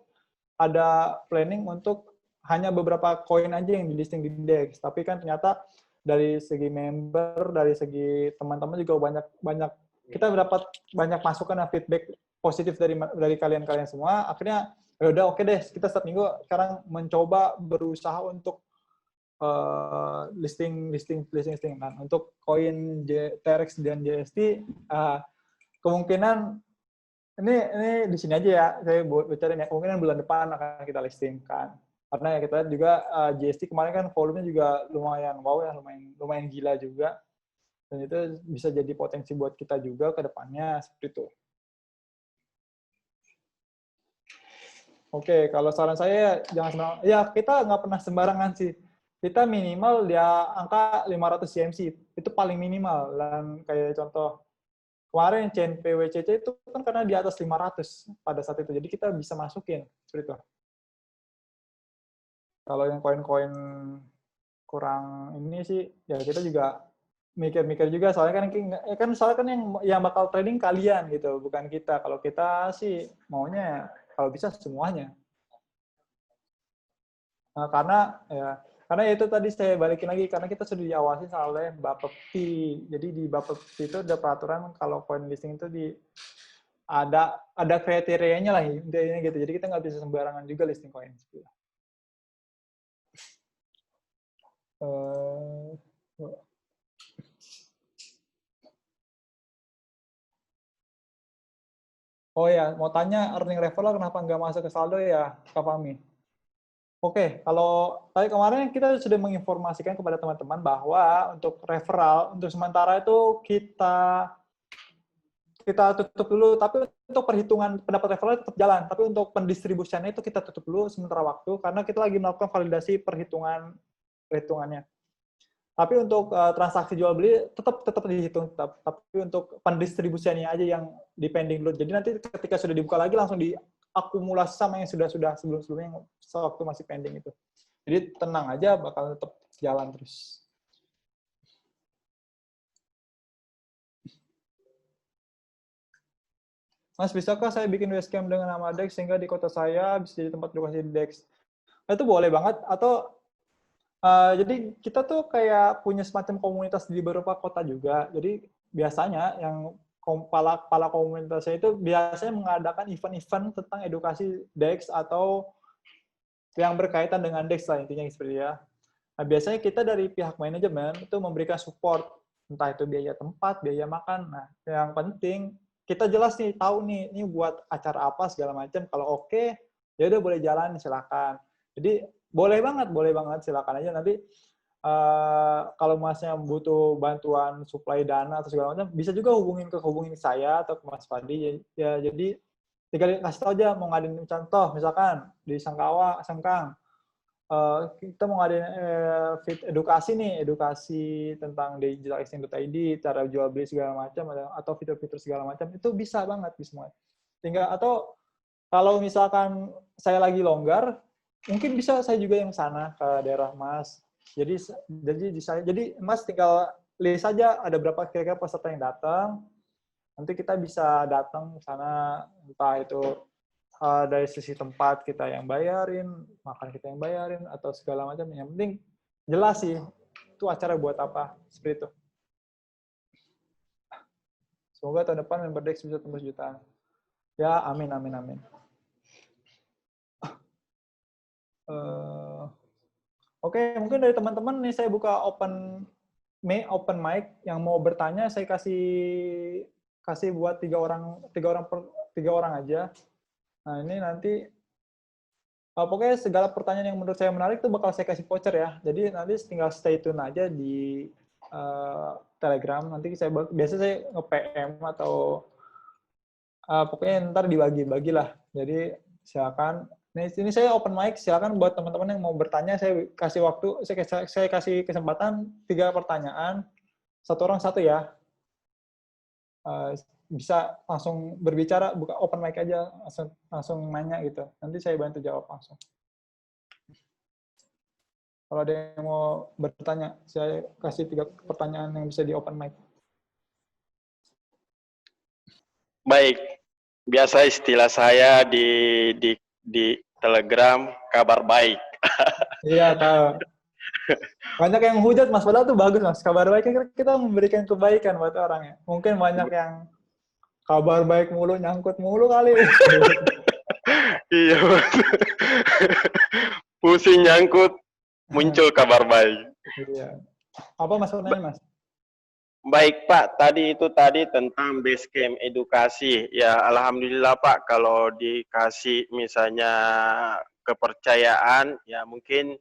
ada planning untuk hanya beberapa koin aja yang di listing di DEX, tapi kan ternyata dari segi member, dari segi teman-teman juga banyak kita mendapat banyak masukan dan feedback positif dari kalian semua. Akhirnya ya udah oke deh, kita setiap minggu sekarang mencoba berusaha untuk listing kan. Untuk koin TRX dan JST kemungkinan ini di sini aja ya, saya bicara ya, kemungkinan bulan depan akan kita listing kan. Karena ya kita juga JST kemarin kan volumenya juga lumayan wow ya, lumayan gila juga. Dan itu bisa jadi potensi buat kita juga ke depannya seperti itu. Oke, kalau saran saya jangan sembarangan. Ya, kita nggak pernah sembarangan sih. Kita minimal dia angka 500 CMC. Itu paling minimal. Dan kayak contoh kemarin chain PWCC itu kan karena di atas 500 pada saat itu. Jadi kita bisa masukin seperti itu. Kalau yang koin-koin kurang ini sih, ya kita juga mikir-mikir juga, soalnya kan soalnya kan yang bakal trading kalian gitu, bukan kita. Kalau kita sih maunya kalau bisa semuanya. Nah, karena itu tadi saya balikin lagi, karena kita sudah diawasi oleh Bapepti. Jadi di Bapepti itu ada peraturan kalau coin listing itu ada kriterianya lah intinya gitu. Jadi kita nggak bisa sembarangan juga listing coin. Oh ya, mau tanya earning referral kenapa nggak masuk ke saldo ya, Kak Fahmi? Oke, kalau tadi kemarin kita sudah menginformasikan kepada teman-teman bahwa untuk referral, untuk sementara itu kita tutup dulu, tapi untuk perhitungan pendapat referral tetap jalan, tapi untuk pendistribusiannya itu kita tutup dulu sementara waktu, karena kita lagi melakukan validasi perhitungannya. Tapi untuk transaksi jual beli tetap dihitung, tapi untuk pendistribusiannya aja yang dipending dulu. Jadi nanti ketika sudah dibuka lagi langsung diakumulasi sama yang sudah sebelum-sebelumnya yang sewaktu masih pending itu. Jadi tenang aja, bakal tetap jalan terus. Mas, bisakah saya bikin webcam dengan nama DEX sehingga di kota saya bisa jadi tempat edukasi DEX? Nah, itu boleh banget. Atau jadi kita tuh kayak punya semacam komunitas di beberapa kota juga. Jadi biasanya yang kepala komunitasnya itu biasanya mengadakan event-event tentang edukasi DEX atau yang berkaitan dengan DEX lah intinya seperti ya. Nah, biasanya kita dari pihak manajemen itu memberikan support, entah itu biaya tempat, biaya makan. Nah, yang penting kita jelas nih, tahu nih, ini buat acara apa segala macam. Kalau oke, ya udah boleh jalan, silakan. Jadi boleh banget, silakan aja. Nanti kalau masnya butuh bantuan suplai dana atau segala macam, bisa juga hubungin saya atau ke Mas Fadi. Ya, jadi tinggal kasih tahu aja mau ngadain contoh, misalkan di Sengkang, kita mau ngadain edukasi tentang digitalexchange.id, cara jual beli segala macam, atau fitur-fitur segala macam, itu bisa banget semua. Tinggal atau kalau misalkan saya lagi longgar, mungkin bisa saya juga yang sana ke daerah Mas. Jadi Mas tinggal list saja ada berapa kira-kira peserta yang datang. Nanti kita bisa datang ke sana, entah itu dari sisi tempat kita yang bayarin, makan kita yang bayarin, atau segala macam. Yang penting jelas sih, itu acara buat apa, seperti itu. Semoga tahun depan member DEX bisa tembus jutaan. Ya, amin. Oke, mungkin dari teman-teman nih saya buka open mic yang mau bertanya, saya kasih buat tiga orang aja. Nah, ini nanti pokoknya segala pertanyaan yang menurut saya menarik itu bakal saya kasih voucher ya. Jadi nanti tinggal stay tune aja di Telegram. Nanti biasanya saya nge-PM atau pokoknya ntar dibagi-bagi lah. Jadi silakan. Ini saya open mic, silakan buat teman-teman yang mau bertanya, saya kasih waktu, saya kasih kesempatan 3 pertanyaan, satu orang satu ya. Bisa langsung berbicara, buka open mic aja, langsung nanya gitu. Nanti saya bantu jawab langsung. Kalau ada yang mau bertanya, saya kasih 3 pertanyaan yang bisa di open mic. Baik, biasa istilah saya di Telegram kabar baik. Iya, tahu. Banyak yang hujat Mas, padahal tuh bagus Mas. Kabar baik kan kita memberikan kebaikan buat orang ya. Mungkin banyak yang kabar baik mulu, nyangkut mulu kali. Iya, pusing nyangkut, muncul kabar baik. Iya. Apa Mas pertanyaan Mas? Baik Pak, tadi tentang basecamp edukasi. Ya alhamdulillah Pak, kalau dikasih misalnya kepercayaan, ya mungkin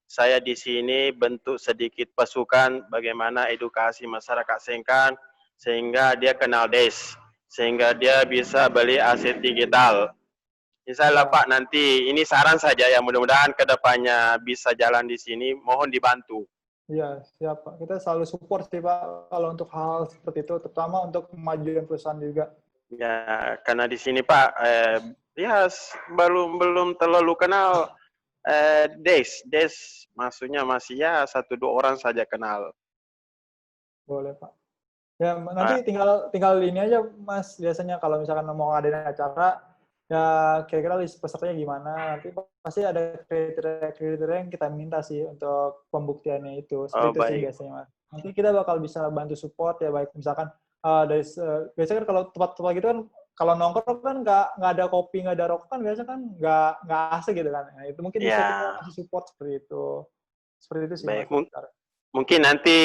saya di sini bentuk sedikit pasukan bagaimana edukasi masyarakat Sengkang sehingga dia kenal DEX, sehingga dia bisa beli aset digital. Misalnya Pak, nanti ini saran saja ya, mudah-mudahan kedepannya bisa jalan di sini, mohon dibantu. Iya, siap Pak. Kita selalu support sih Pak kalau untuk hal seperti itu, terutama untuk kemajuan perusahaan juga. Ya, karena di sini Pak, ya belum belum terlalu kenal Des maksudnya masih ya 1-2 orang saja kenal. Boleh Pak. Ya nanti Pak. tinggal tinggal ini aja Mas, biasanya kalau misalkan mau ngadain acara, ya kira-kira list pesertanya gimana, nanti pasti ada kriteria-kriteria yang kita minta sih untuk pembuktiannya itu. Seperti Oh itu sih baik. biasanya Mas. Nanti kita bakal bisa bantu support ya, baik misalkan biasanya kan kalau tempat-tempat gitu kan kalau nongkrong kan nggak ada kopi, nggak ada rokok kan biasanya kan nggak asik gitu kan. Nah, itu mungkin bisa kita Ya, kasih support seperti itu. Seperti itu sih baik. Mas. Mungkin nanti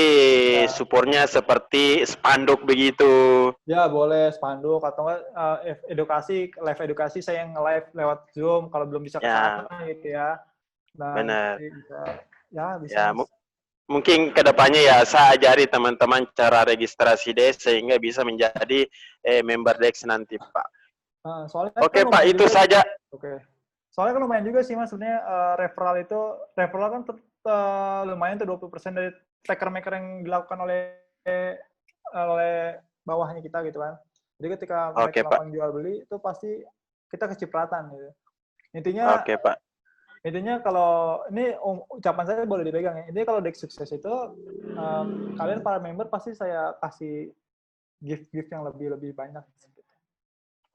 Ya. supportnya seperti spanduk begitu. Ya, boleh spanduk atau enggak edukasi, live edukasi saya yang live lewat Zoom kalau belum bisa ke sana Ya, gitu ya. Nah, benar. nanti bisa ya bisa Ya, Mas. mungkin kedepannya ya saya ajari teman-teman cara registrasi Dex sehingga bisa menjadi member Dex nanti, Pak. Nah, soalnya kan Oke, Pak, lumayan itu juga. saja. Oke. Soalnya kan lumayan juga sih Mas sebenarnya referral kan lumayan tuh 20% dari tracker-maker yang dilakukan oleh bawahnya kita gitu kan. Jadi ketika mereka Oke, Pak. melakukan jual beli itu pasti kita kecipratan gitu. Intinya Oke, Pak. Intinya kalau ini ucapan saya boleh dipegang ya. Intinya kalau Dex sukses itu kalian para member pasti saya kasih gift-gift yang lebih banyak.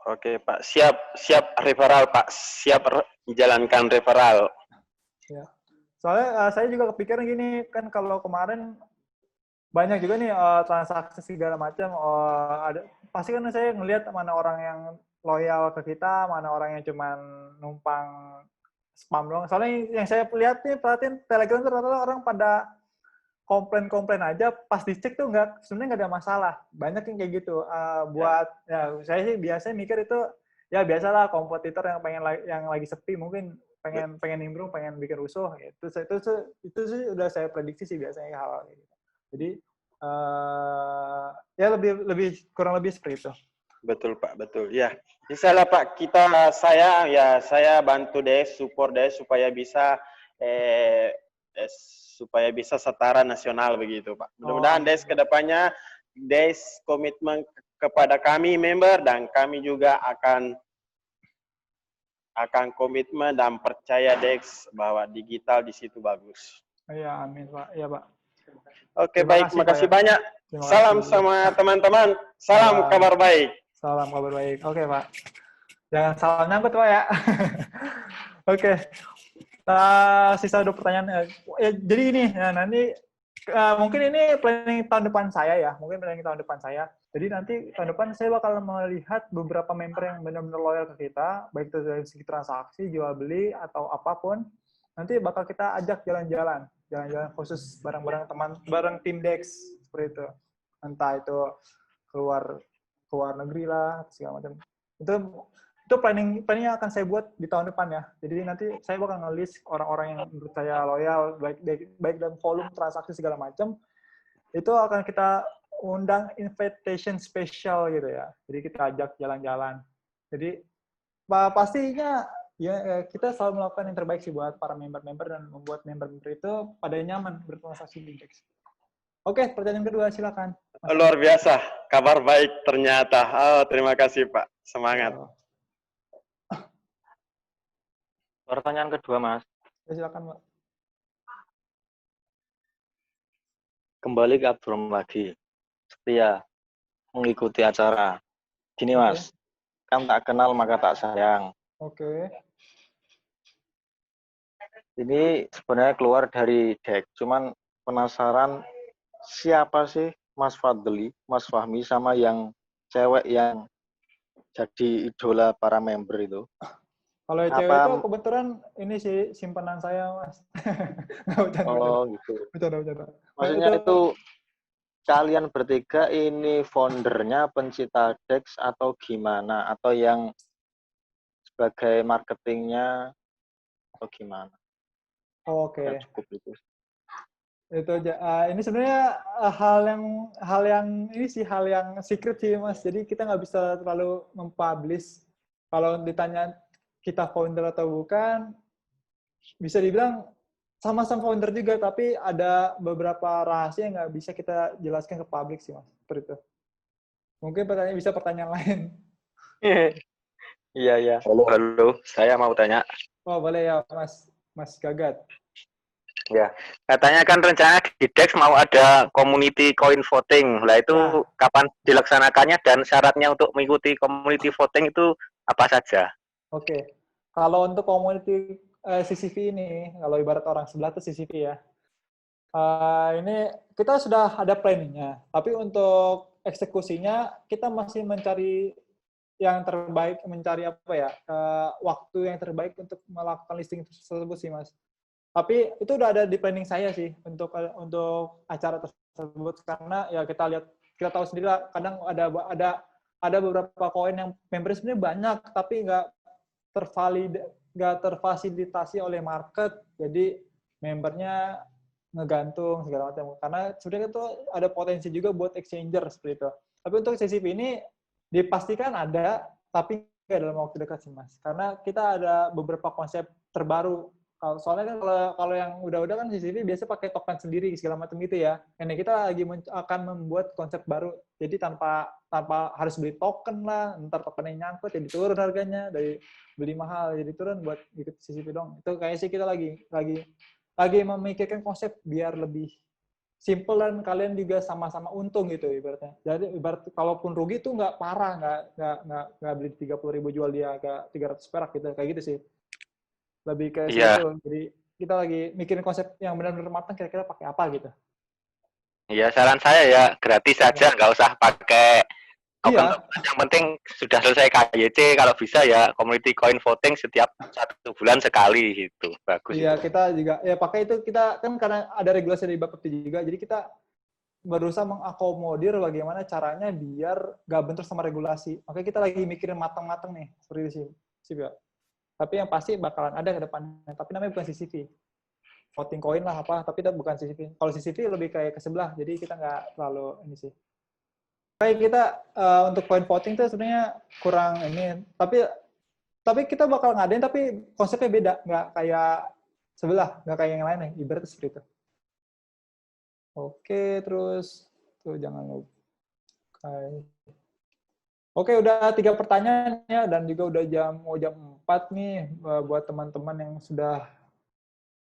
Oke, Pak. Siap referral, Pak. Siap menjalankan referral. Ya. Soalnya saya juga kepikiran gini kan kalau kemarin banyak juga nih transaksi segala macam. Ada pasti kan saya ngelihat mana orang yang loyal ke kita, mana orang yang cuman numpang spam doang. Soalnya yang saya lihat nih perhatiin Telegram itu rata-rata orang pada komplain aja pas dicek tuh sebenarnya nggak ada masalah, banyak yang kayak gitu. Ya. Buat ya saya sih biasanya mikir itu ya biasalah kompetitor yang yang lagi sepi mungkin pengen nimbrung, pengen bikin rusuh gitu. Itu sih udah saya prediksi sih biasanya hal gitu. Jadi ya lebih kurang lebih seperti itu. Betul, Pak. Betul. Ya. Misalnya, Pak, saya bantu Dex, support Dex eh, supaya bisa setara nasional begitu, Pak. Oh Mudah-mudahan amin Dex Pak. kedepannya Dex komitmen kepada kami member dan kami juga akan komitmen dan percaya Dex bahwa digital di situ bagus. Iya amin Pak. Iya Pak. Oke, Terima baik. kasih Pak ya. Makasih banyak. Terima kasih. Salam sama teman-teman. Salam Salam. kabar baik. Salam kabar baik. Oke Pak. Jangan salah nyangkut Pak ya. Oke. Sisa 2 pertanyaan. Jadi ini, ya, nanti mungkin ini planning tahun depan saya ya. Mungkin planning tahun depan saya. Jadi nanti tahun depan saya bakal melihat beberapa member yang benar-benar loyal ke kita, baik itu dari segi transaksi, jual beli, atau apapun. Nanti bakal kita ajak jalan-jalan khusus bareng tim Dex seperti itu. Entah itu keluar keluar negeri lah, segala macam. Itu planning yang akan saya buat di tahun depan ya. Jadi nanti saya bakal nge-list orang-orang yang menurut saya loyal, baik dalam volume transaksi segala macam. Itu akan kita undang invitation spesial gitu ya. Jadi kita ajak jalan-jalan. Jadi pastinya ya kita selalu melakukan yang terbaik sih buat para member-member dan membuat member-member itu pada nyaman bertransaksi di Dex. Oke, pertanyaan kedua silakan. Luar biasa, kabar baik ternyata. Oh, terima kasih Pak, semangat. Pertanyaan kedua, Mas. Ya, silakan, Pak. Kembali ke Abdurrahman lagi. Setia mengikuti acara. Gini, Mas. Kan tak kenal maka tak sayang. Oke. Ini sebenarnya keluar dari deck. Cuman penasaran siapa sih Mas Fadli, Mas Fahmi, sama yang cewek yang jadi idola para member itu? Kalau yang cewek itu kebetulan ini sih simpanan saya, Mas. Oh, gitu. Bercanda. Maksudnya itu kalian bertiga ini foundernya, pencipta Dex atau gimana? Atau yang sebagai marketingnya atau gimana? Oke. Ya, cukup itu. Itu aja. Ini sebenarnya hal yang secret sih, Mas. Jadi kita nggak bisa terlalu mempublish. Kalau ditanya kita founder atau bukan, bisa dibilang sama-sama founder juga, tapi ada beberapa rahasia yang nggak bisa kita jelaskan ke publik sih, Mas. Seperti itu. Mungkin pertanyaan lain. Iya, iya. Halo, saya mau tanya. Oh, boleh ya, Mas Gagat. Ya, katanya kan rencana di DEX mau ada community coin voting. Lah itu Ya. kapan dilaksanakannya dan syaratnya untuk mengikuti community voting itu apa saja? Oke. Kalau untuk community CCV ini, kalau ibarat orang sebelah itu CCV ya. Ini kita sudah ada planningnya, tapi untuk eksekusinya kita masih mencari yang terbaik, mencari apa ya, waktu yang terbaik untuk melakukan listing tersebut sih, Mas. Tapi itu udah ada di planning saya sih untuk acara tersebut, karena ya kita tahu sendiri lah, kadang ada beberapa koin yang member sebenarnya banyak tapi nggak terfasilitasi oleh market, jadi membernya ngegantung segala macam. Karena sebenarnya itu ada potensi juga buat exchanger seperti itu. Tapi untuk CCP ini dipastikan ada, tapi nggak dalam waktu dekat sih, Mas. Karena kita ada beberapa konsep terbaru. Soalnya kan kalau yang udah-udah kan CCP biasa pakai token sendiri segala macam gitu ya. Ini kita lagi akan membuat konsep baru. Jadi tanpa harus beli token lah, ntar tokennya nyangkut jadi turun harganya, dari beli mahal jadi turun buat ikut CCP dong. Itu kayaknya sih kita lagi memikirkan konsep biar lebih simple dan kalian juga sama-sama untung gitu ibaratnya. Jadi ibarat kalaupun rugi itu nggak parah, nggak beli 30.000 jual dia ke 300 perak gitu, kayak gitu sih. Lebih ke situ. Jadi kita lagi mikirin konsep yang benar-benar matang, kira-kira pakai apa gitu. Iya, saran saya ya gratis saja, nggak usah pakai token. Iya. Yang penting sudah selesai KYC, kalau bisa ya community coin voting setiap 1 bulan sekali itu. Bagus Iya, itu. kita juga ya pakai itu, kita kan karena ada regulasi dari Bapepti juga, jadi kita berusaha mengakomodir bagaimana caranya biar nggak bentrok sama regulasi. Makanya kita lagi mikirin matang-matang nih, seperti itu sih ya. Tapi yang pasti bakalan ada ke depannya. Tapi namanya bukan CCV. Voting coin lah apa, tapi itu bukan CCV. Kalau CCV lebih kayak ke sebelah, jadi kita nggak terlalu ini sih. Kayak kita untuk coin voting tuh sebenarnya kurang ini. Tapi kita bakal ngadain, tapi konsepnya beda. Nggak kayak sebelah, nggak kayak yang lain nih. Ibaratnya seperti itu. Oke, terus tuh jangan lupa. Oke, udah 3 pertanyaan ya, dan juga udah mau jam 4 nih buat teman-teman yang sudah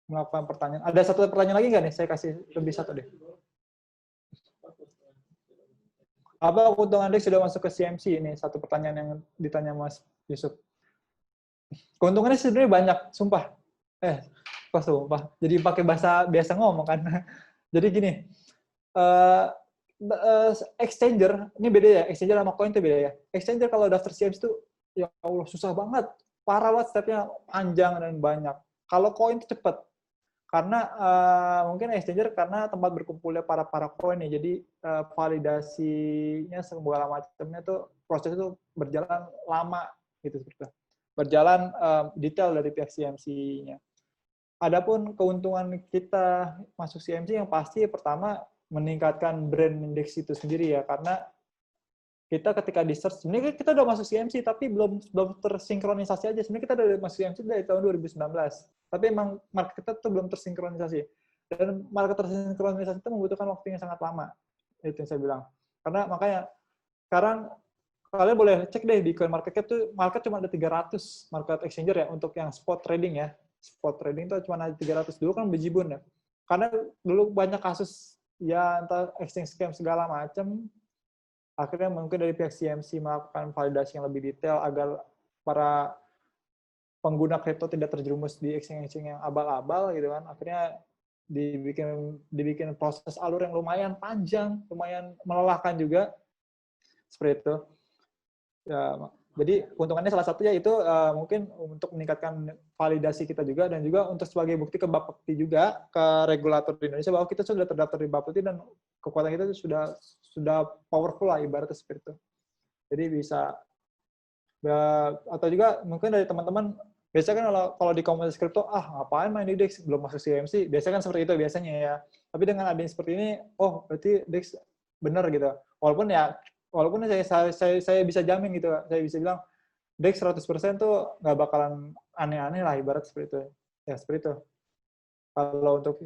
melakukan pertanyaan. Ada satu pertanyaan lagi nggak nih? Saya kasih lebih satu deh. Apa keuntungan DEX sudah masuk ke CMC? Ini satu pertanyaan yang ditanya Mas Yusuf. Keuntungannya sebenarnya banyak, sumpah. Kok sumpah? Jadi pakai bahasa biasa ngomong kan. Jadi gini, exchanger, ini beda ya, exchanger sama coin itu beda ya. Exchanger kalau daftar CMC itu, ya Allah, susah banget. Parah banget, stepnya panjang dan banyak. Kalau coin itu cepat. Karena mungkin exchanger karena tempat berkumpulnya para koin ya, jadi validasinya segala macamnya tuh proses itu berjalan lama gitu, berjalan detail dari pihak CMC-nya. Adapun keuntungan kita masuk CMC yang pasti pertama meningkatkan brand index itu sendiri ya, karena kita ketika di search, sebenarnya kita udah masuk CMC tapi belum tersinkronisasi aja. Sebenarnya kita udah masuk CMC dari tahun 2019. Tapi emang market kita tuh belum tersinkronisasi. Dan market tersinkronisasi itu membutuhkan waktu yang sangat lama. Itu yang saya bilang. Karena makanya sekarang kalian boleh cek deh di CoinMarketCap tuh, market cuma ada 300 market exchanger ya untuk yang spot trading ya. Spot trading tuh cuma ada 300. Dulu kan bejibun ya. Karena dulu banyak kasus ya entah exchange scam segala macam. Akhirnya mungkin dari pihak CMC melakukan validasi yang lebih detail agar para pengguna kripto tidak terjerumus di exchange yang abal-abal gitu kan. Akhirnya dibikin proses alur yang lumayan panjang, lumayan melelahkan juga. Seperti itu. Ya, jadi keuntungannya salah satunya itu mungkin untuk meningkatkan validasi kita juga, dan juga untuk sebagai bukti ke Bapepti juga, ke regulator di Indonesia bahwa kita sudah terdaftar di Bapepti dan kekuatan kita itu sudah powerful lah ibaratnya seperti itu. Jadi bisa atau juga mungkin dari teman-teman biasanya kan kalau di komunitas kripto ngapain main di DEX belum masuk CMC, biasanya kan seperti itu biasanya ya. Tapi dengan adanya seperti ini, oh berarti DEX benar gitu. Walaupun saya bisa jamin gitu, saya bisa bilang DEX 100% tuh nggak bakalan aneh-aneh lah ibarat seperti itu. Ya seperti itu. Kalau untuk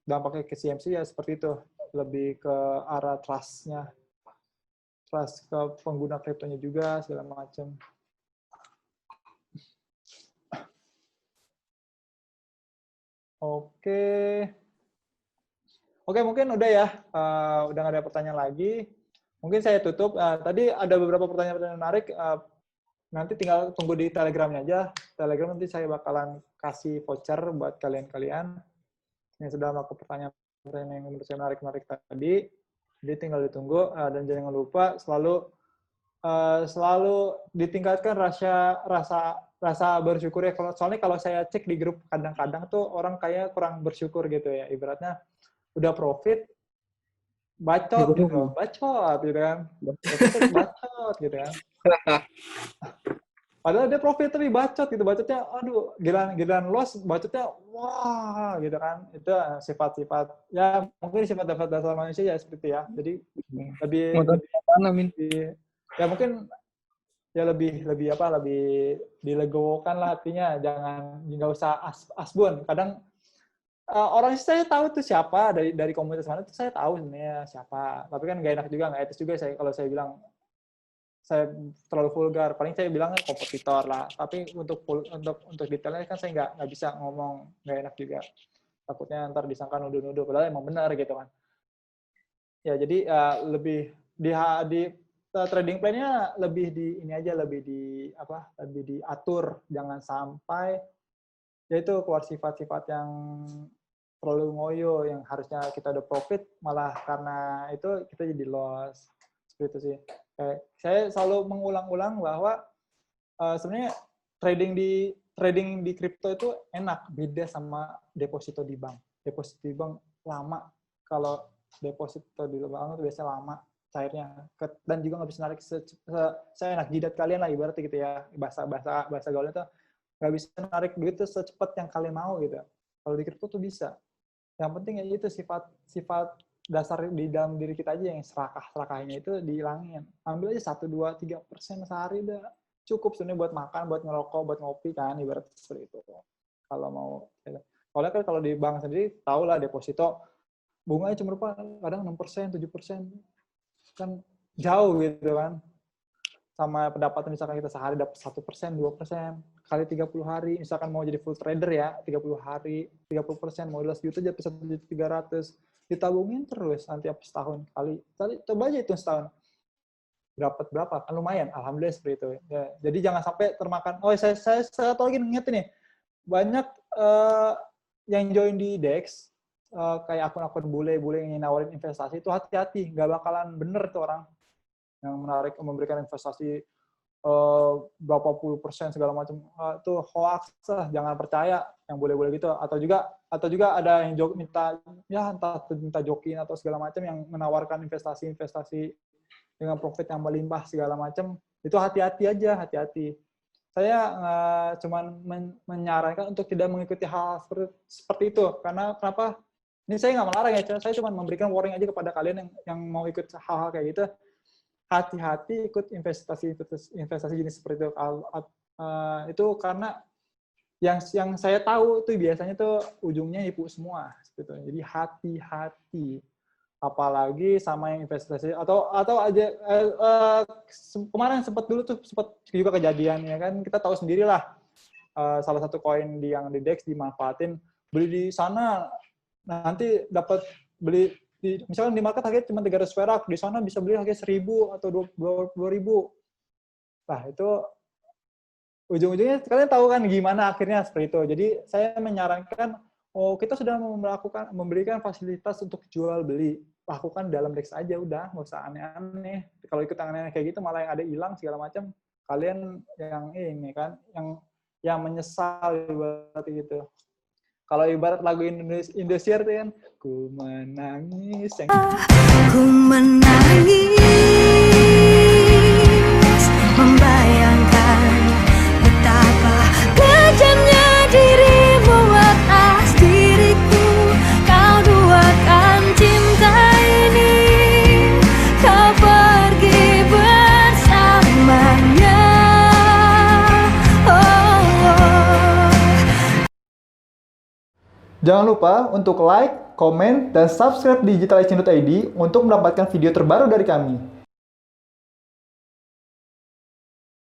dampaknya ke CMC ya seperti itu, lebih ke arah trust ke pengguna kriptonya juga segala macam. Oke, mungkin udah ya, udah nggak ada pertanyaan lagi. Mungkin saya tutup. Tadi ada beberapa pertanyaan menarik. Nanti tinggal tunggu di Telegramnya aja. Telegram nanti saya bakalan kasih voucher buat kalian-kalian yang sudah melakukan pertanyaan yang menurut saya menarik tadi. Jadi tinggal ditunggu, dan jangan lupa selalu ditingkatkan rasa bersyukur ya. Soalnya kalau saya cek di grup kadang-kadang tuh orang kayak kurang bersyukur gitu ya. Ibaratnya udah profit, bacot gitu kan. Bacot gitu kan. Padahal dia profit tapi bacot gitu. Bacotnya aduh, gilaan loss, bacotnya wah gitu kan. Itu sifat-sifat ya mungkin sifat dasar manusia ya seperti ya. Jadi lebih ya mungkin ya lebih dilegowokan lah hatinya, nggak usah asbun. Kadang orang saya tahu tuh siapa dari komunitas mana tuh saya tahu sebenarnya siapa, tapi kan nggak enak juga, nggak etis juga kalau saya bilang saya terlalu vulgar. Paling saya bilangnya kompetitor lah, tapi untuk detailnya kan saya nggak bisa ngomong, nggak enak juga, takutnya ntar disangka nuduh-nuduh padahal emang benar gitu kan ya. Jadi lebih di trading plan-nya lebih diatur, jangan sampai yaitu keluar sifat-sifat yang terlalu ngoyo, yang harusnya kita udah profit malah karena itu kita jadi loss. Seperti itu sih. Saya selalu mengulang-ulang bahwa sebenarnya trading di kripto itu enak, beda sama deposito di bank. Deposito di bank lama, kalau deposito di bank itu biasanya lama cairnya, dan juga nggak bisa narik saya enak jidat kalian lah ibaratnya gitu ya, bahasa gaulnya tuh nggak bisa narik duit tuh secepat yang kalian mau gitu. Kalau di kripto tuh bisa. Yang penting ya itu sifat dasar di dalam diri kita aja yang serakahnya itu dihilangin. Ambil aja 1-2-3% sehari udah cukup sebenarnya buat makan, buat ngerokok, buat ngopi kan, ibaratnya seperti itu. Kalau mau, soalnya kan kalau di bank sendiri tau lah deposito bunganya cuma kadang 6%, 7%. Kan jauh gitu kan, sama pendapatan misalkan kita sehari dapat 1%, 2%, kali 30 hari, misalkan mau jadi full trader ya, 30 hari, 30%, mau 12 juta dapat 1.300.000, ditabungin terus nanti setahun kali, coba aja itu setahun, dapat berapa, kan lumayan, alhamdulillah seperti itu. Ya, jadi jangan sampai termakan, saya satu lagi ingat nih, banyak yang join di DEX, kayak akun-akun bule yang nawarin investasi itu hati-hati, nggak bakalan bener tuh orang yang memberikan investasi berapa puluh persen segala macam, itu hoax lah, jangan percaya yang bule-bule gitu. Atau juga ada yang minta jokin atau segala macam yang menawarkan investasi dengan profit yang melimpah segala macam, itu hati-hati aja. Saya cuman menyarankan untuk tidak mengikuti hal seperti itu. Karena kenapa? Ini saya nggak melarang ya, saya cuma memberikan warning aja kepada kalian yang mau ikut hal-hal kayak gitu. Hati-hati ikut investasi jenis seperti itu. Itu karena yang saya tahu itu biasanya tuh ujungnya nipu semua. Gitu. Jadi hati-hati. Apalagi sama yang investasi atau aja kemarin sempat juga kejadian ya kan, kita tahu sendirilah, salah satu koin yang di DEX dimanfaatin, beli di sana nanti dapat beli misalnya di market harganya cuma 300 perak, di sana bisa beli harga 1.000 atau 2.000. Nah, itu ujung-ujungnya kalian tahu kan gimana akhirnya seperti itu. Jadi saya menyarankan, kita sudah memberikan fasilitas untuk jual beli, lakukan dalam DEX aja udah, nggak usah aneh-aneh. Kalau ikut aneh-aneh kayak gitu malah yang ada hilang segala macam, kalian yang ini kan yang menyesal berarti gitu. Kalau ibarat lagu Indosiar itu kan, ku menangis membayangkan betapa kejamnya dirimu atas diriku. Kau duakan cinta ini, kau pergi bersamanya. Jangan lupa untuk like, komen, dan subscribe di digitalexchange.id untuk mendapatkan video terbaru dari kami.